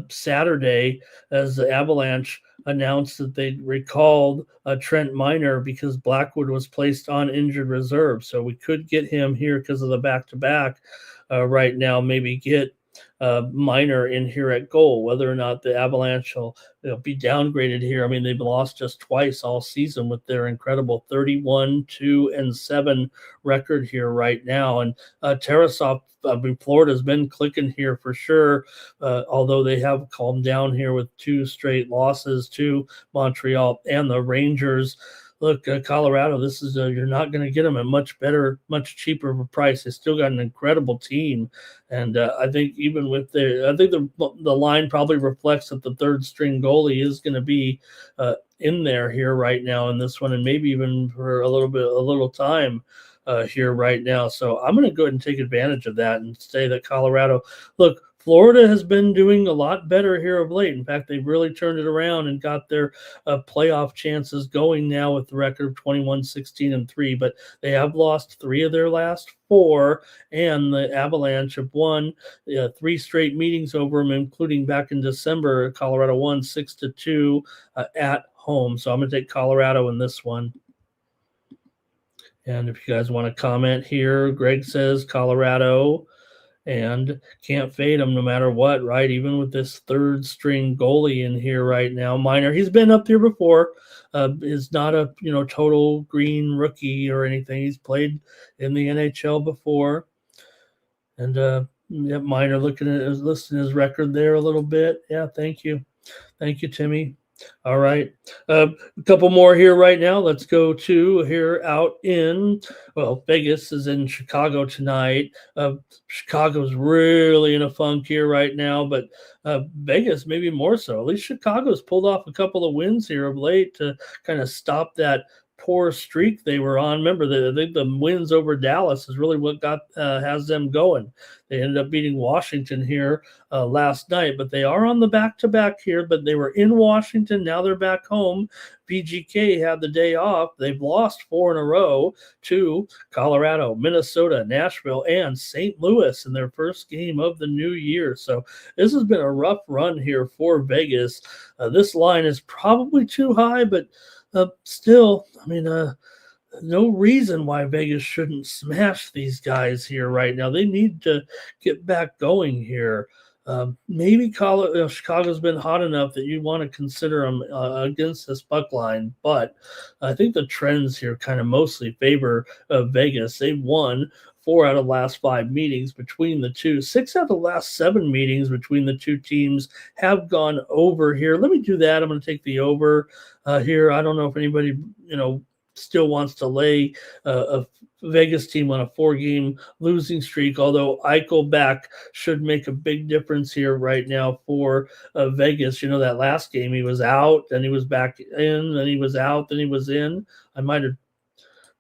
Saturday as the Avalanche announced that they recalled Trent Minor because Blackwood was placed on injured reserve. So we could get him here because of the back-to-back right now, maybe get Minor in here at goal. Whether or not the Avalanche will be downgraded here. I mean, they've lost just twice all season with their incredible 31-2-7 record here right now. And Tarasov, I mean, Florida's been clicking here for sure, although they have calmed down here with two straight losses to Montreal and the Rangers. Look, Colorado, this is you're not going to get them at much better, much cheaper of a price. They still got an incredible team, and I think even with I think the line probably reflects that the third string goalie is going to be in there here right now in this one, and maybe even for a little time here right now. So I'm going to go ahead and take advantage of that and say that Colorado, look. Florida has been doing a lot better here of late. In fact, they've really turned it around and got their playoff chances going now with the record of 21-16-3. But they have lost 3 of their last 4, and the Avalanche have won 3 straight meetings over them, including back in December. Colorado won 6-2 at home. So I'm going to take Colorado in this one. And if you guys want to comment here, Greg says Colorado. And can't fade him no matter what, right? Even with this third string goalie in here right now. Minor, he's been up here before. Is not a total green rookie or anything. He's played in the NHL before. And Minor listing his record there a little bit. Yeah, thank you. Thank you, Timmy. All right. A couple more here right now. Let's go to here out in, Vegas is in Chicago tonight. Chicago's really in a funk here right now, but Vegas maybe more so. At least Chicago's pulled off a couple of wins here of late to kind of stop that poor streak they were on. Remember, I think the wins over Dallas is really what has them going. They ended up beating Washington here last night, but they are on the back-to-back here, but they were in Washington. Now they're back home. VGK had the day off. They've lost 4 in a row to Colorado, Minnesota, Nashville, and St. Louis in their first game of the new year. So this has been a rough run here for Vegas. This line is probably too high, but still, I mean, no reason why Vegas shouldn't smash these guys here right now. They need to get back going here. Maybe Chicago's been hot enough that you want to consider them against this puck line, but I think the trends here kind of mostly favor Vegas. They've won 4 out of the last 5 meetings between the two. 6 out of the last 7 meetings between the two teams have gone over here. Let me do that. I'm going to take the over here. I don't know if anybody, still wants to lay a Vegas team on a 4-game losing streak, although Eichel back should make a big difference here right now for Vegas. That last game he was out, then he was back in, then he was out, then he was in. I might have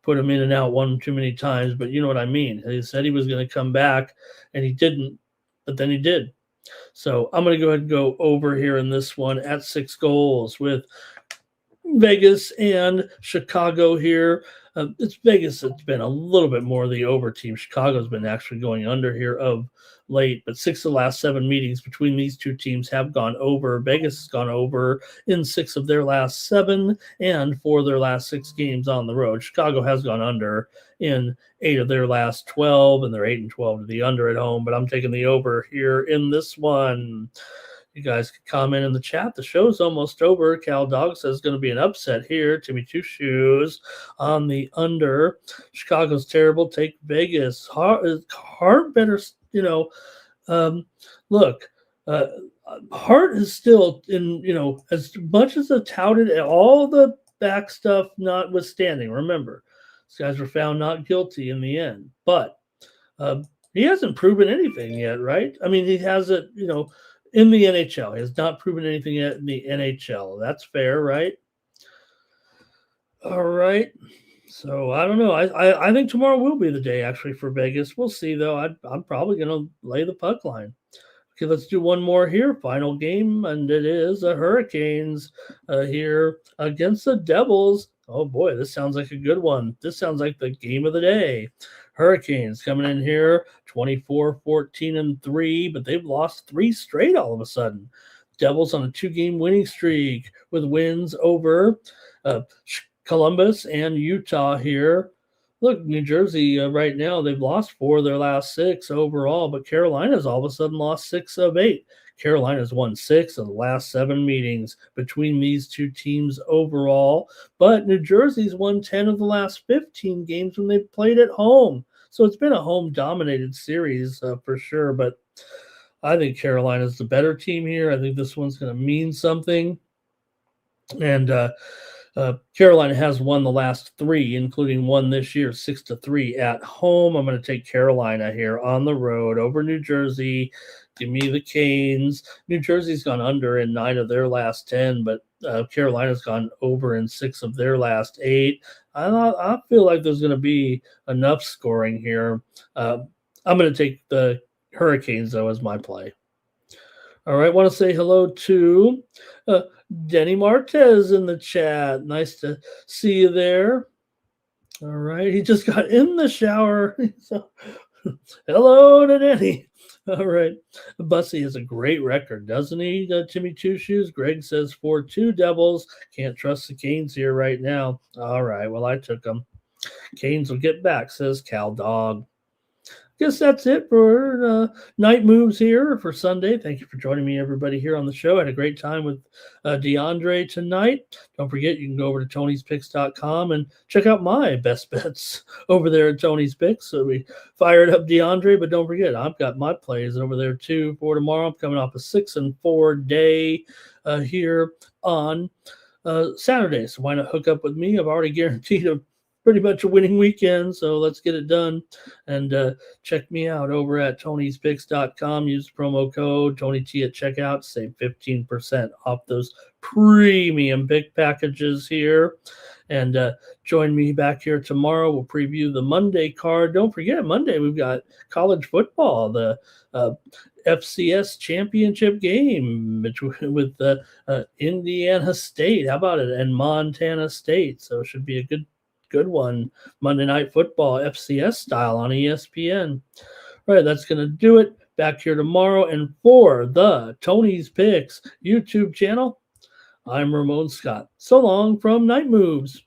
put him in and out one too many times, but you know what I mean. He said he was going to come back, and he didn't, but then he did. So I'm going to go ahead and go over here in this one at 6 goals with Vegas and Chicago here. It's Vegas. It's been a little bit more the over team. Chicago's been actually going under here of late, but 6 of the last 7 meetings between these two teams have gone over. Vegas has gone over in 6 of their last 7 and 4 of their last 6 games on the road. Chicago has gone under in 8 of their last 12, and they're 8-12 to the under at home, but I'm taking the over here in this one. You guys can comment in the chat. The show's almost over. Cal Dog says it's going to be an upset here. Timmy Two Shoes on the under. Chicago's terrible. Take Vegas. Hart better, look, Hart is still in, as much as the touted, all the back stuff notwithstanding. Remember, these guys were found not guilty in the end, but he hasn't proven anything yet, right? I mean, he hasn't, in the NHL. He has not proven anything yet in the NHL. That's fair, right? All right. So I don't know. I think tomorrow will be the day actually for Vegas. We'll see though. I'm probably going to lay the puck line. Okay, let's do one more here. Final game, and it is the Hurricanes here against the Devils. Oh boy, this sounds like a good one. This sounds like the game of the day. Hurricanes coming in here 24-14-3, but they've lost 3 straight all of a sudden. Devils on a 2-game winning streak with wins over Columbus and Utah here. Look, New Jersey right now, they've lost 4 of their last 6 overall, but Carolina's all of a sudden lost 6 of 8. Carolina's won 6 of the last 7 meetings between these two teams overall, but New Jersey's won 10 of the last 15 games when they've played at home. So it's been a home-dominated series for sure, but I think Carolina's the better team here. I think this one's going to mean something. And Carolina has won the last 3, including one this year, 6-3 at home. I'm going to take Carolina here on the road over New Jersey. Give me the Canes. New Jersey's gone under in 9 of their last 10, but Carolina's gone over in 6 of their last 8. I feel like there's going to be enough scoring here. I'm going to take the Hurricanes, though, as my play. All right, want to say hello to Denny Martez in the chat. Nice to see you there. All right, he just got in the shower. So, hello to Denny. All right, Bussy has a great record, doesn't he, Timmy Two Shoes? Greg says 4-2 Devils. Can't trust the Canes here right now. All right, well, I took them. Canes will get back, says Cal Dog. Guess that's it for Night Moves here for Sunday. Thank you for joining me, everybody, here on the show. I had a great time with DeAndre tonight. Don't forget, you can go over to Tony'sPicks.com and check out my best bets over there at Tony's Picks. So we fired up DeAndre, but don't forget, I've got my plays over there too for tomorrow. I'm coming off a 6-4 day here on Saturday. So why not hook up with me? I've already guaranteed pretty much a winning weekend, so let's get it done. And check me out over at Tony'sPicks.com. Use promo code TonyT at checkout. Save 15% off those premium pick packages here. And join me back here tomorrow. We'll preview the Monday card. Don't forget, Monday we've got college football, the FCS championship game with Indiana State. How about it? And Montana State. So it should be a good one. Monday Night Football, FCS style on ESPN. All right, that's going to do it. Back here tomorrow. And for the Tony's Picks YouTube channel, I'm Ramon Scott. So long from Night Moves.